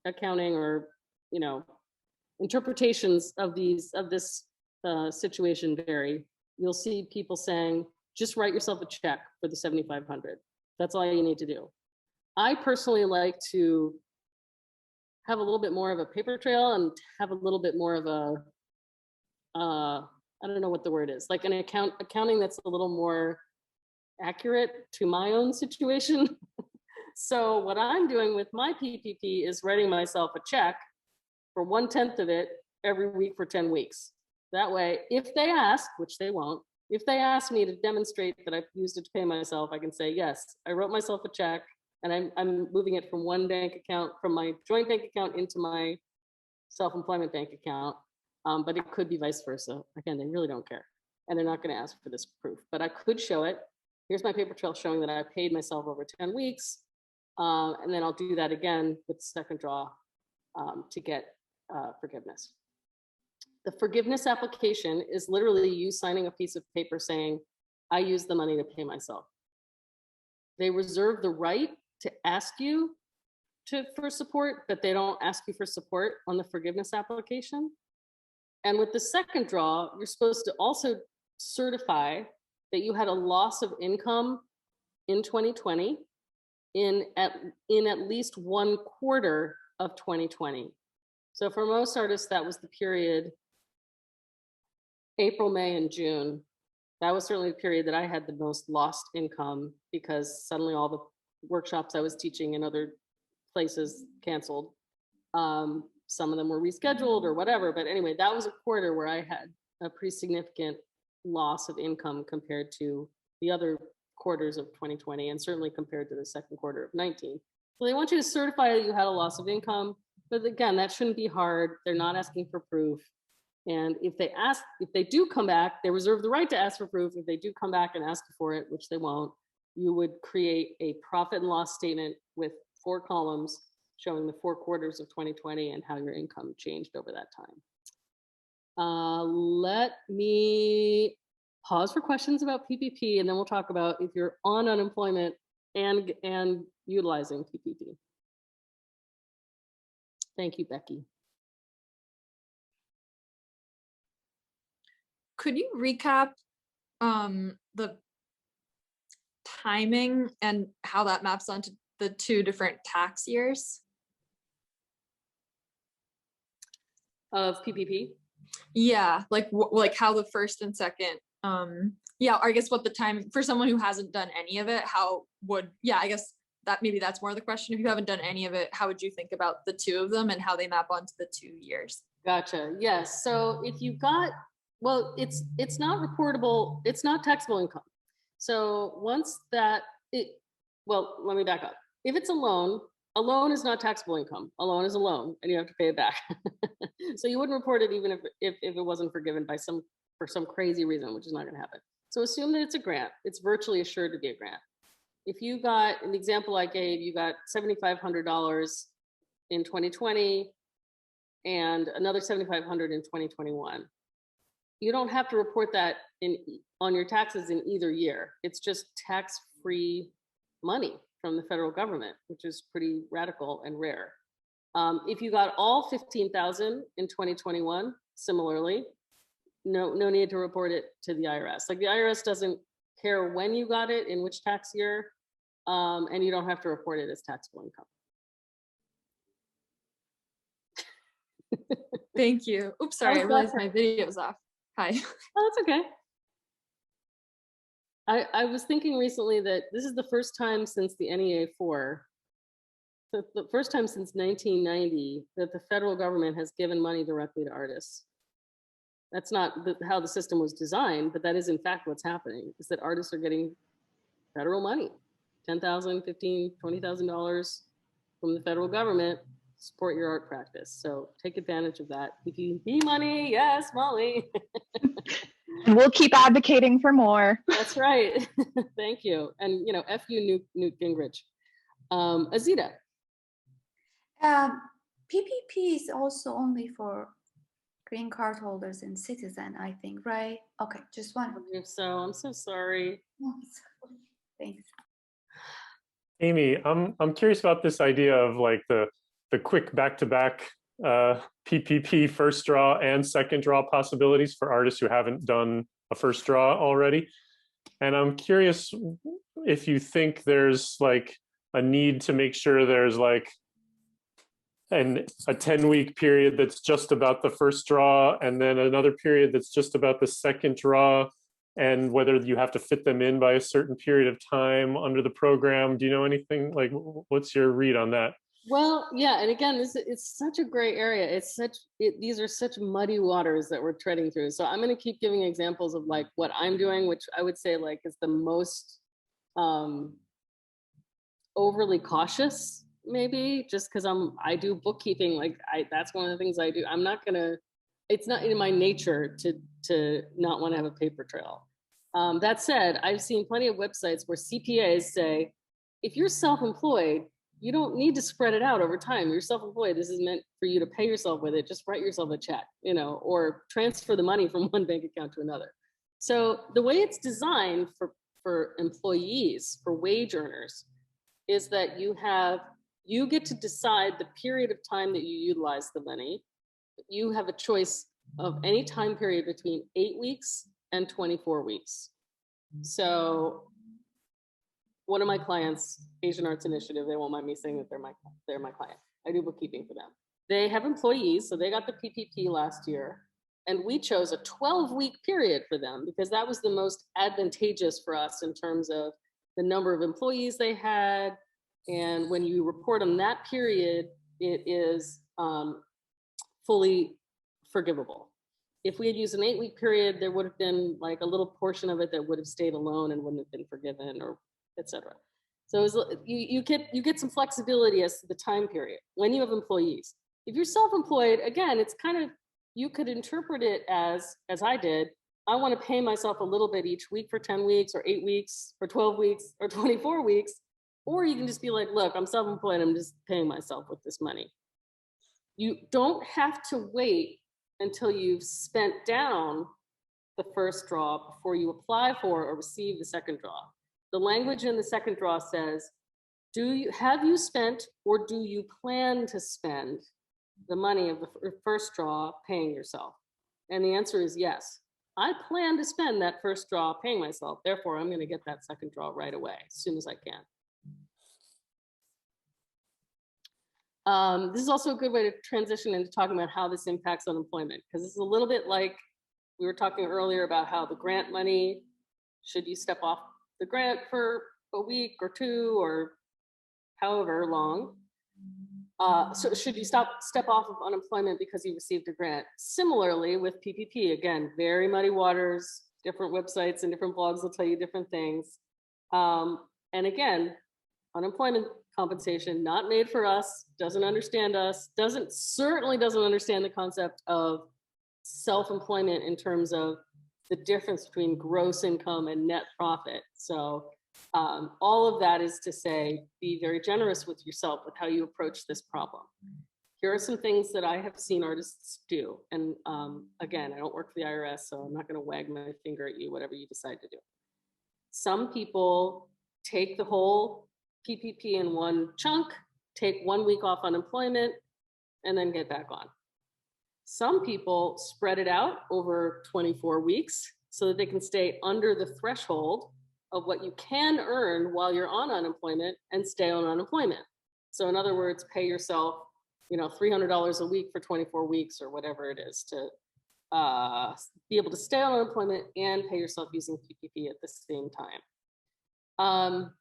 accounting, or interpretations of this situation vary. You'll see people saying, just write yourself a check for the 7,500. That's all you need to do. I personally like to have a little bit more of a paper trail and have a little bit more of a, I don't know what the word is, like an accounting that's a little more accurate to my own situation. So what I'm doing with my PPP is writing myself a check for 1/10 of it every week for 10 weeks. That way, if they ask, which they won't, if they ask me to demonstrate that I've used it to pay myself, I can say, yes, I wrote myself a check and I'm moving it from one bank account, from my joint bank account into my self-employment bank account. But it could be vice versa. Again, they really don't care. And they're not going to ask for this proof, but I could show it. Here's my paper trail showing that I paid myself over 10 weeks. And then I'll do that again with the second draw to get forgiveness. The forgiveness application is literally you signing a piece of paper saying, I used the money to pay myself. They reserve the right to ask you for support, but they don't ask you for support on the forgiveness application. And with the second draw, you're supposed to also certify that you had a loss of income in 2020 in at least 1/4 of 2020. So for most artists, that was the period April, May, and June. That was certainly the period that I had the most lost income, because suddenly all the workshops I was teaching in other places canceled. Some of them were rescheduled or whatever, but anyway, that was a quarter where I had a pretty significant loss of income compared to the other quarters of 2020, and certainly compared to the second quarter of 19. So they want you to certify that you had a loss of income, but again, that shouldn't be hard. They're not asking for proof. And if they do come back, they reserve the right to ask for proof. If they do come back and ask for it, which they won't, you would create a profit and loss statement with 4 columns showing the 4 quarters of 2020 and how your income changed over that time. Let me pause for questions about PPP, and then we'll talk about if you're on unemployment and utilizing PPP. Thank you, Becky. Could you recap the timing and how that maps onto the 2 different tax years? Of PPP? Yeah, like how the first and second, yeah, I guess what the time for someone who hasn't done any of it, I guess that maybe that's more the question. If you haven't done any of it, how would you think about the 2 of them and how they map onto the 2 years? Gotcha. Yes. So if you got, well, it's not reportable, it's not taxable income. So once that, well, let me back up. If it's a loan is not taxable income. A loan is a loan and you have to pay it back. So you wouldn't report it even if it wasn't forgiven for some crazy reason, which is not gonna happen. So assume that it's a grant. It's virtually assured to be a grant. If you got, in the example I gave, you got $7,500 in 2020 and another $7,500 in 2021. You don't have to report that on your taxes in either year. It's just tax-free money from the federal government, which is pretty radical and rare. If you got all $15,000 in 2021, similarly, no need to report it to the IRS. Like the IRS doesn't care when you got it, in which tax year. and you don't have to report it as taxable income. Thank you. Oops, sorry, I Oh, realized that's my video was off. Hi. Oh, that's okay. I was thinking recently that this is the first time since the NEA 4, the first time since 1990 that the federal government has given money directly to artists. That's not how the system was designed, but that is in fact what's happening, is that artists are getting federal money, $10,000, $15,000, $20,000 from the federal government to support your art practice. So take advantage of that. PPP money, yes, Molly. And we'll keep advocating for more. That's right. Thank you. And, you know, F you, Newt Gingrich. Azita. PPP is also only for green card holders and citizen, I think, right? Okay, just one. So I'm so sorry. Thanks. Amy, I'm curious about this idea of like the quick back-to-back PPP first draw and second draw possibilities for artists who haven't done a first draw already. And I'm curious if you think there's like a need to make sure there's like a 10-week period that's just about the first draw, and then another period that's just about the second draw, and whether you have to fit them in by a certain period of time under the program. Do you know anything? Like, what's your read on that? Well, yeah, and again, it's such a gray area. These are such muddy waters that we're treading through. So I'm going to keep giving examples of like what I'm doing, which I would say like is the most overly cautious, maybe, just because I do bookkeeping. Like that's one of the things I do. I'm not gonna. It's not in my nature to not want to have a paper trail. That said, I've seen plenty of websites where CPAs say, if you're self-employed, you don't need to spread it out over time. You're self-employed. This is meant for you to pay yourself with it. Just write yourself a check, you know, or transfer the money from one bank account to another. So the way it's designed for employees, for wage earners, is that you get to decide the period of time that you utilize the money. You have a choice of any time period between 8 weeks and 24 weeks. So one of my clients, Asian Arts Initiative, they won't mind me saying that they're my client. I do bookkeeping for them. They have employees, so they got the PPP last year, and we chose a 12-week period for them because that was the most advantageous for us in terms of the number of employees they had. And when you report on that period, it is fully forgivable. If we had used an 8-week period, there would have been like a little portion of it that would have stayed alone and wouldn't have been forgiven, or etc. So you get some flexibility as to the time period when you have employees. If you're self-employed, again, it's kind of, you could interpret it as I did, I want to pay myself a little bit each week for 10 weeks or 8 weeks or 12 weeks or 24 weeks. Or you can just be like, look, I'm self-employed, I'm just paying myself with this money. You don't have to wait until you've spent down the first draw before you apply for or receive the second draw. The language in the second draw says, have you spent or do you plan to spend the money of the first draw paying yourself? And the answer is yes. I plan to spend that first draw paying myself. Therefore, I'm going to get that second draw right away as soon as I can. This is also a good way to transition into talking about how this impacts unemployment, because this is a little bit like we were talking earlier about how the grant money, should you step off the grant for a week or two or however long, so should you step off of unemployment because you received a grant? Similarly with PPP, again, very muddy waters, different websites and different blogs will tell you different things. And again, unemployment compensation, not made for us, doesn't understand us, certainly doesn't understand the concept of self-employment in terms of the difference between gross income and net profit. So all of that is to say, be very generous with yourself with how you approach this problem. Here are some things that I have seen artists do. And again, I don't work for the IRS, so I'm not going to wag my finger at you, whatever you decide to do. Some people take the whole PPP in one chunk, take 1 week off unemployment, and then get back on. Some people spread it out over 24 weeks so that they can stay under the threshold of what you can earn while you're on unemployment and stay on unemployment. So in other words, pay yourself, $300 a week for 24 weeks or whatever it is to be able to stay on unemployment and pay yourself using PPP at the same time.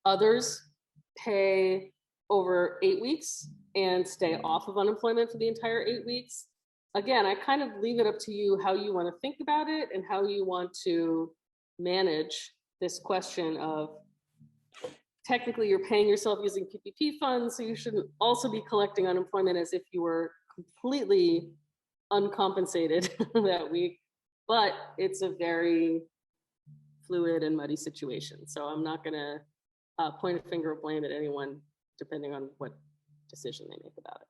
Others pay over 8 weeks and stay off of unemployment for the entire 8 weeks. Again, I kind of leave it up to you how you want to think about it and how you want to manage this question of, technically you're paying yourself using PPP funds, so you shouldn't also be collecting unemployment as if you were completely uncompensated that week, but it's a very fluid and muddy situation. So I'm not gonna point a finger of blame at anyone depending on what decision they make about it.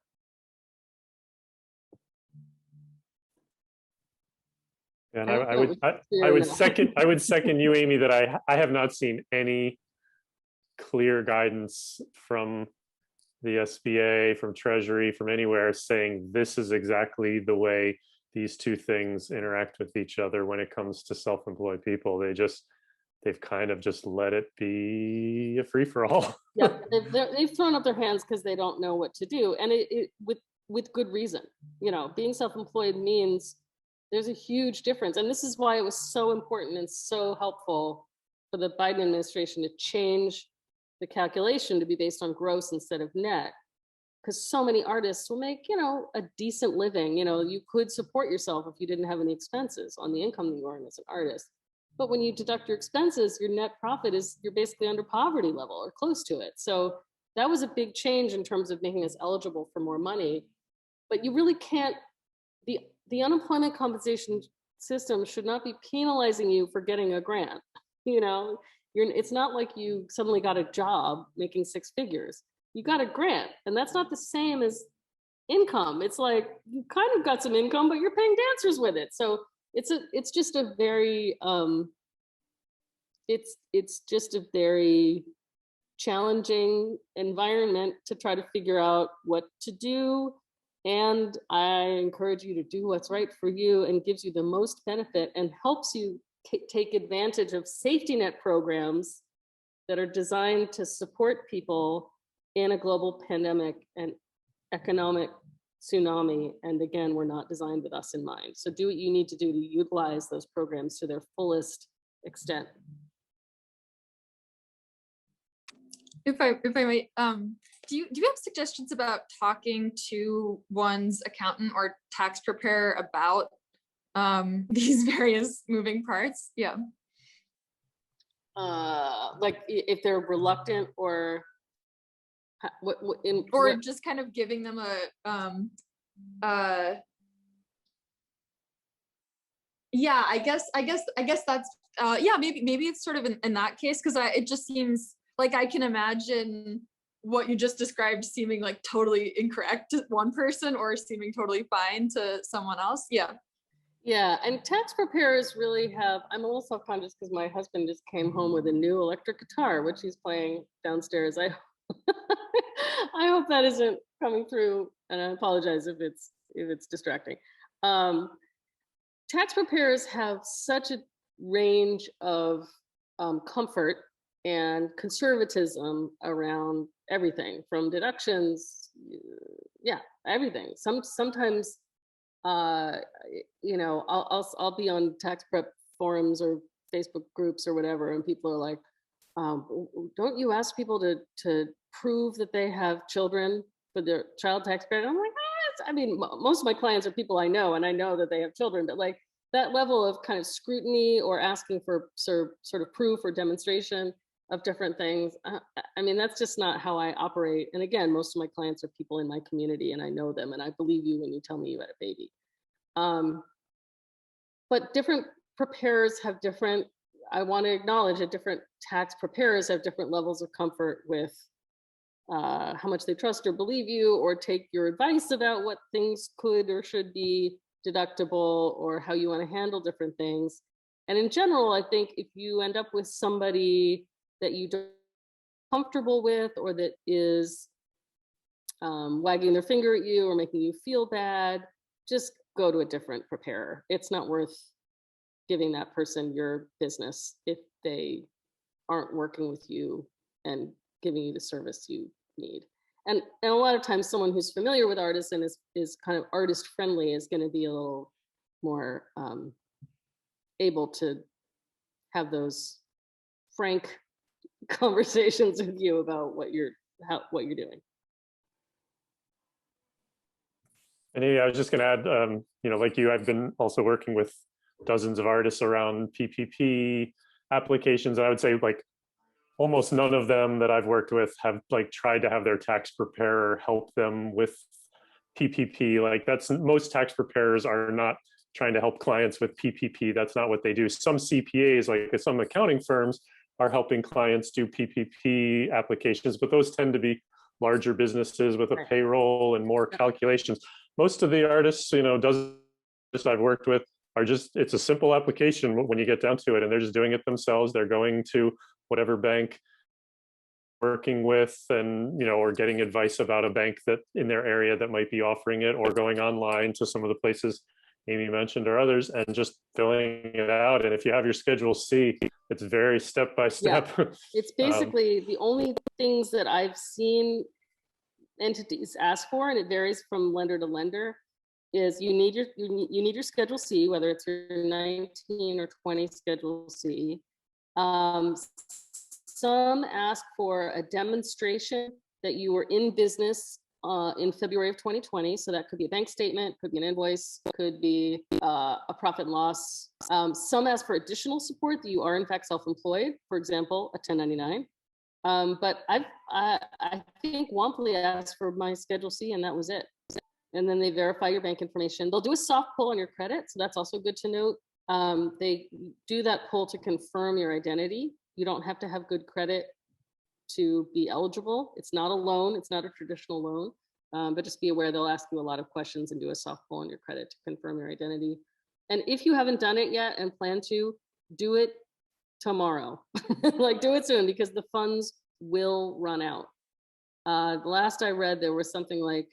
And I would second you, Amy, that I have not seen any clear guidance from the SBA, from Treasury, from anywhere saying this is exactly the way these two things interact with each other when it comes to self-employed people. They've kind of just let it be a free-for-all. Yeah, they've thrown up their hands because they don't know what to do, and it with good reason. Being self-employed means there's a huge difference, and this is why it was so important and so helpful for the Biden administration to change the calculation to be based on gross instead of net, because so many artists will make a decent living. You could support yourself if you didn't have any expenses on the income that you earn as an artist. But when you deduct your expenses, your net profit you're basically under poverty level or close to it. So that was a big change in terms of making us eligible for more money. But you really can't, the unemployment compensation system should not be penalizing you for getting a grant. It's not like you suddenly got a job making 6 figures. You got a grant, and that's not the same as income. It's like you kind of got some income, but you're paying dancers with it. So it's just a very it's just a very challenging environment to try to figure out what to do. And I encourage you to do what's right for you and gives you the most benefit and helps you take advantage of safety net programs that are designed to support people in a global pandemic and economic tsunami. And again, we're not designed with us in mind. So do what you need to do to utilize those programs to their fullest extent. If I might, do you have suggestions about talking to one's accountant or tax preparer about these various moving parts? Yeah. Like if they're reluctant or just kind of giving them yeah, I guess that's yeah, maybe it's sort of in that case, because it just seems like I can imagine what you just described seeming like totally incorrect to one person or seeming totally fine to someone else. Yeah. Yeah, and tax preparers really have, I'm a little self-conscious because my husband just came home with a new electric guitar, which he's playing downstairs. I hope that isn't coming through, and I apologize if it's distracting. Tax preparers have such a range of comfort and conservatism around everything from deductions, yeah, everything. Sometimes, I'll be on tax prep forums or Facebook groups or whatever, and people are like, don't you ask people to prove that they have children for their child tax credit? I'm like, I mean, most of my clients are people I know, and I know that they have children, but like that level of kind of scrutiny or asking for sort of proof or demonstration of different things. I mean, that's just not how I operate. And again, most of my clients are people in my community and I know them, and I believe you when you tell me you had a baby. But different preparers have different, I want to acknowledge that different tax preparers have different levels of comfort with how much they trust or believe you or take your advice about what things could or should be deductible or how you want to handle different things. And in general, I think if you end up with somebody that you don't comfortable with or that is wagging their finger at you or making you feel bad, just go to a different preparer. It's not worth giving that person your business if they aren't working with you and giving you the service you need. And a lot of times someone who's familiar with artists and is kind of artist friendly is going to be a little more able to have those frank conversations with you about what you're doing. And yeah, I was just going to add, you know, like you, I've been also working with dozens of artists around PPP applications. And I would say like almost none of them that I've worked with have like tried to have their tax preparer help them with PPP. Like that's, most tax preparers are not trying to help clients with PPP. That's not what they do. Some CPAs, like some accounting firms, are helping clients do PPP applications, but those tend to be larger businesses with a payroll and more calculations. Most of the artists, you know, I've worked with are just, it's a simple application when you get down to it, and they're just doing it themselves. They're going to whatever bank working with, and, you know, or getting advice about a bank that in their area that might be offering it, or going online to some of the places Amy mentioned or others and just filling it out. And if you have your Schedule C, it's very step by step. Yeah. It's basically the only things that I've seen entities ask for, and it varies from lender to lender, is you need your Schedule C, whether it's your 19 or 20 Schedule C. Some ask for a demonstration that you were in business in February of 2020. So that could be a bank statement, could be an invoice, could be a profit and loss. Some ask for additional support that you are in fact self-employed, for example, a 1099. But I think Womply asked for my Schedule C, and that was it. And then they verify your bank information. They'll do a soft pull on your credit, so that's also good to note. They do that pull to confirm your identity. You don't have to have good credit to be eligible. It's not a loan, it's not a traditional loan, but just be aware they'll ask you a lot of questions and do a soft pull on your credit to confirm your identity. And if you haven't done it yet and plan to, do it tomorrow. Like, do it soon, because the funds will run out. The last I read, there was something like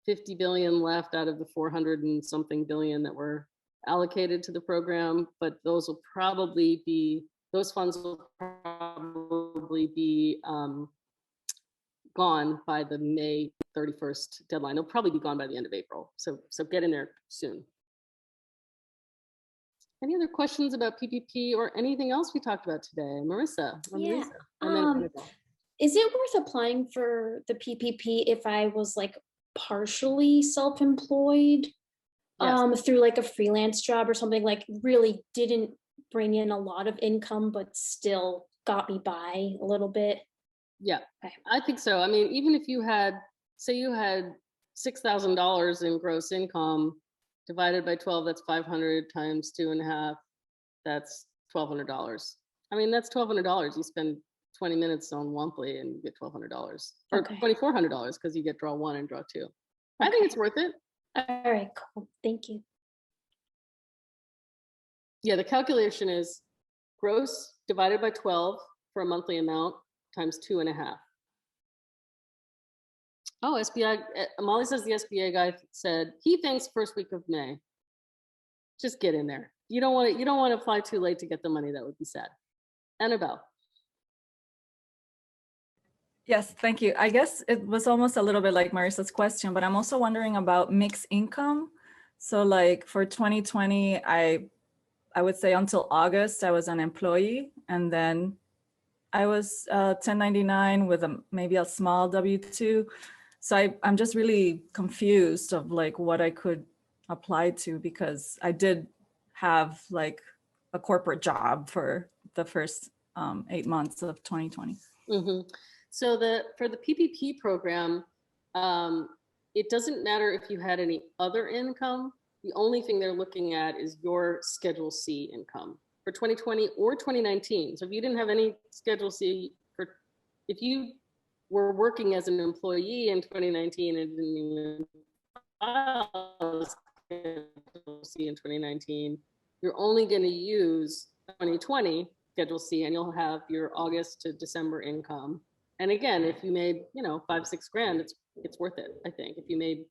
50 billion left out of the 400 and something billion that were allocated to the program, but those funds will probably be gone by the May 31st deadline. They'll probably be gone by the end of April. So get in there soon. Any other questions about PPP or anything else we talked about today? Marissa. Yeah. Is it worth applying for the PPP if I was like partially self-employed? Yes. Through like a freelance job or something, like really didn't bring in a lot of income, but still got me by a little bit? Yeah, okay. I think so. I mean, even if you had, say you had $6,000 in gross income divided by 12, that's 500 times 2.5, that's $1,200. I mean, that's $1,200. You spend 20 minutes on Womply and you get $1,200, or okay. $2,400 because you get draw 1 and draw 2. Okay. I think it's worth it. All right, cool. Thank you. Yeah, the calculation is gross divided by 12 for a monthly amount times 2.5. Oh, SBI, Molly says the SBA guy said he thinks first week of May. Just get in there. You don't want to fly too late to get the money. That would be sad. Annabelle. Yes, thank you. I guess it was almost a little bit like Marissa's question, but I'm also wondering about mixed income. So like for 2020, I would say until August, I was an employee, and then I was 1099 with maybe a small W-2. So I'm just really confused of like what I could apply to, because I did have like a corporate job for the first 8 months of 2020. Mm-hmm. So for the PPP program, it doesn't matter if you had any other income. The only thing they're looking at is your Schedule C income for 2020 or 2019. So if you didn't have any Schedule C, if you were working as an employee in 2019 and didn't even file Schedule C in 2019, you're only going to use 2020 Schedule C, and you'll have your August to December income. And again, if you made, $5-6 grand, it's worth it. I think if you made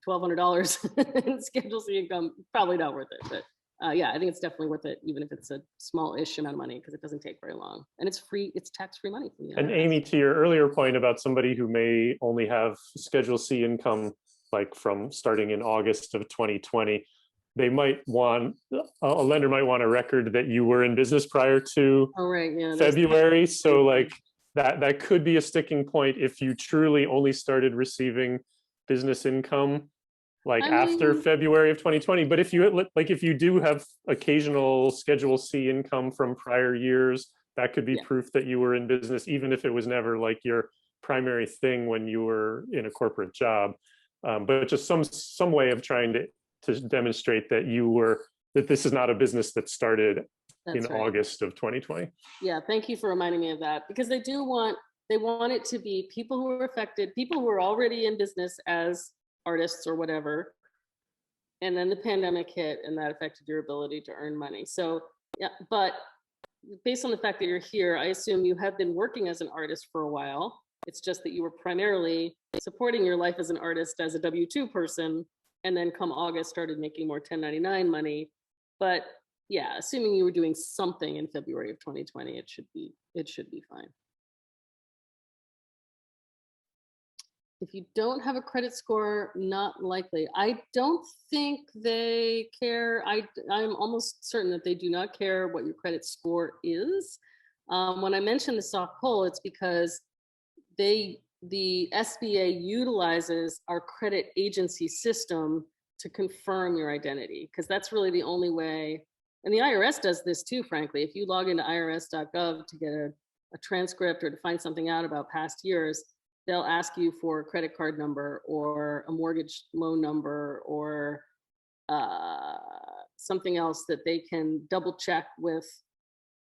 $1,200 in Schedule C income, probably not worth it. But yeah, I think it's definitely worth it, even if it's a small-ish amount of money, because it doesn't take very long. And it's free, it's tax-free money from the And IRS. Amy, to your earlier point about somebody who may only have Schedule C income, like from starting in August of 2020, they might want, a lender might want a record that you were in business prior to Oh, right, yeah. February. So like that could be a sticking point if you truly only started receiving business income like after February of 2020. But if you if you do have occasional Schedule C income from prior years, that could be proof that you were in business, even if it was never like your primary thing when you were in a corporate job. But just some way of trying to demonstrate that that this is not a business that started in August of 2020. Yeah, thank you for reminding me of that, because they want it to be people who are affected, people who are already in business as artists or whatever, and then the pandemic hit and that affected your ability to earn money. So yeah, but based on the fact that you're here, I assume you have been working as an artist for a while. It's just that you were primarily supporting your life as an artist as a W-2 person, and then come August started making more 1099 money. But yeah, assuming you were doing something in February of 2020, it should be fine. If you don't have a credit score, not likely. I don't think they care. I'm almost certain that they do not care what your credit score is. When I mentioned the soft pull, it's because the SBA utilizes our credit agency system to confirm your identity, because that's really the only way. And the IRS does this too, frankly. If you log into irs.gov to get a transcript or to find something out about past years, they'll ask you for a credit card number or a mortgage loan number or something else that they can double check with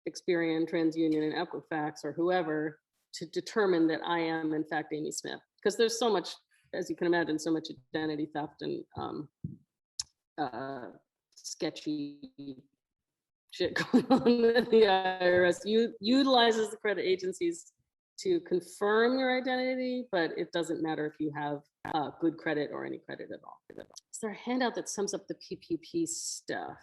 Experian, TransUnion, and Equifax or whoever to determine that I am in fact Amy Smith. Because there's so much, as you can imagine, so much identity theft and sketchy shit going on in the IRS. Utilizes the credit agencies to confirm your identity, but it doesn't matter if you have good credit or any credit at all. Is there a handout that sums up the PPP stuff?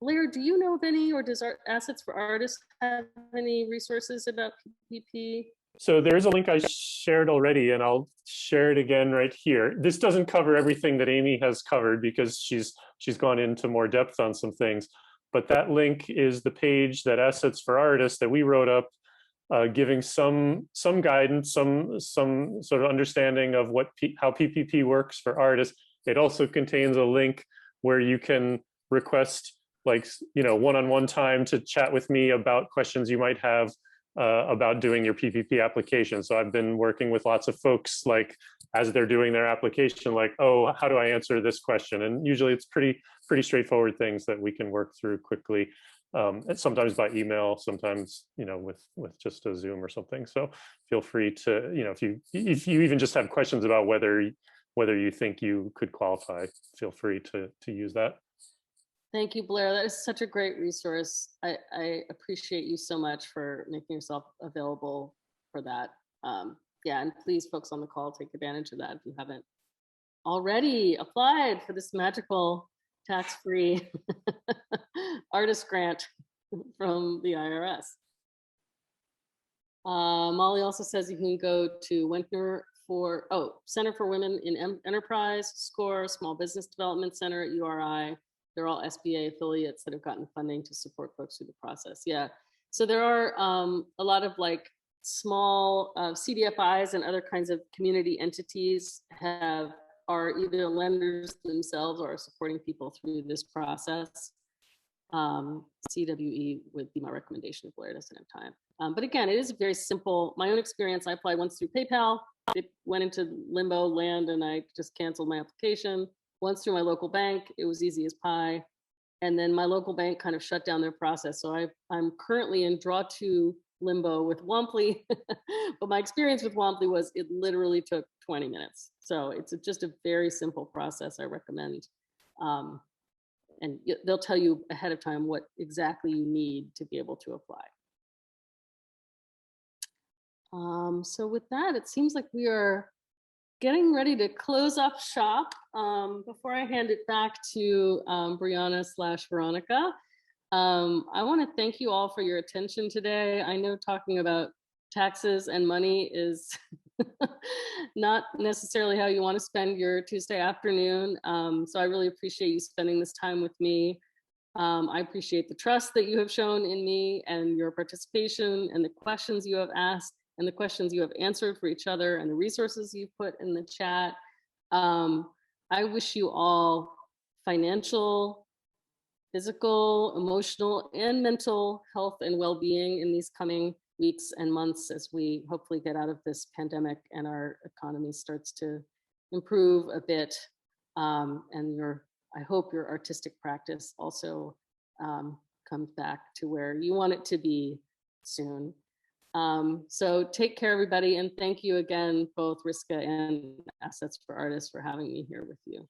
Blair, do you know of any, or does our Assets for Artists have any resources about PPP? So there's a link I shared already, and I'll share it again right here. This doesn't cover everything that Amy has covered because she's gone into more depth on some things. But that link is the page that Assets for Artists that we wrote up, giving some guidance, some sort of understanding of how PPP works for artists. It also contains a link where you can request one-on-one time to chat with me about questions you might have about doing your PPP application. So I've been working with lots of folks, like as they're doing their application, like, oh, how do I answer this question? And usually it's pretty straightforward things that we can work through quickly. And sometimes by email, sometimes with just a Zoom or something. So feel free to, if you even just have questions about whether you think you could qualify, feel free to use that. Thank you, Blair. That is such a great resource. I appreciate you so much for making yourself available for that. Yeah, and please, folks on the call, take advantage of that if you haven't already applied for this magical tax-free artist grant from the IRS. Molly also says you can go to Center for Women in Enterprise, SCORE, Small Business Development Center at URI. They're all SBA affiliates that have gotten funding to support folks through the process. Yeah, so there are a lot of small CDFIs and other kinds of community entities are either lenders themselves or are supporting people through this process. CWE would be my recommendation if Blair doesn't have time. But again, it is very simple. My own experience, I applied once through PayPal. It went into limbo land and I just canceled my application. Once through my local bank, it was easy as pie. And then my local bank kind of shut down their process. So I'm currently in draw 2 limbo with Womply. But my experience with Womply was it literally took 20 minutes. So it's just a very simple process I recommend. And they'll tell you ahead of time what exactly you need to be able to apply. So with that, it seems like we are getting ready to close up shop. Before I hand it back to Brianna/Veronica, I want to thank you all for your attention today. I know talking about taxes and money is not necessarily how you want to spend your Tuesday afternoon. So I really appreciate you spending this time with me. I appreciate the trust that you have shown in me and your participation and the questions you have asked and the questions you have answered for each other and the resources you've put in the chat. I wish you all financial, physical, emotional, and mental health and well-being in these coming weeks and months as we hopefully get out of this pandemic and our economy starts to improve a bit. And I hope your artistic practice also comes back to where you want it to be soon. So take care, everybody, and thank you again, both Riska and Assets for Artists, for having me here with you.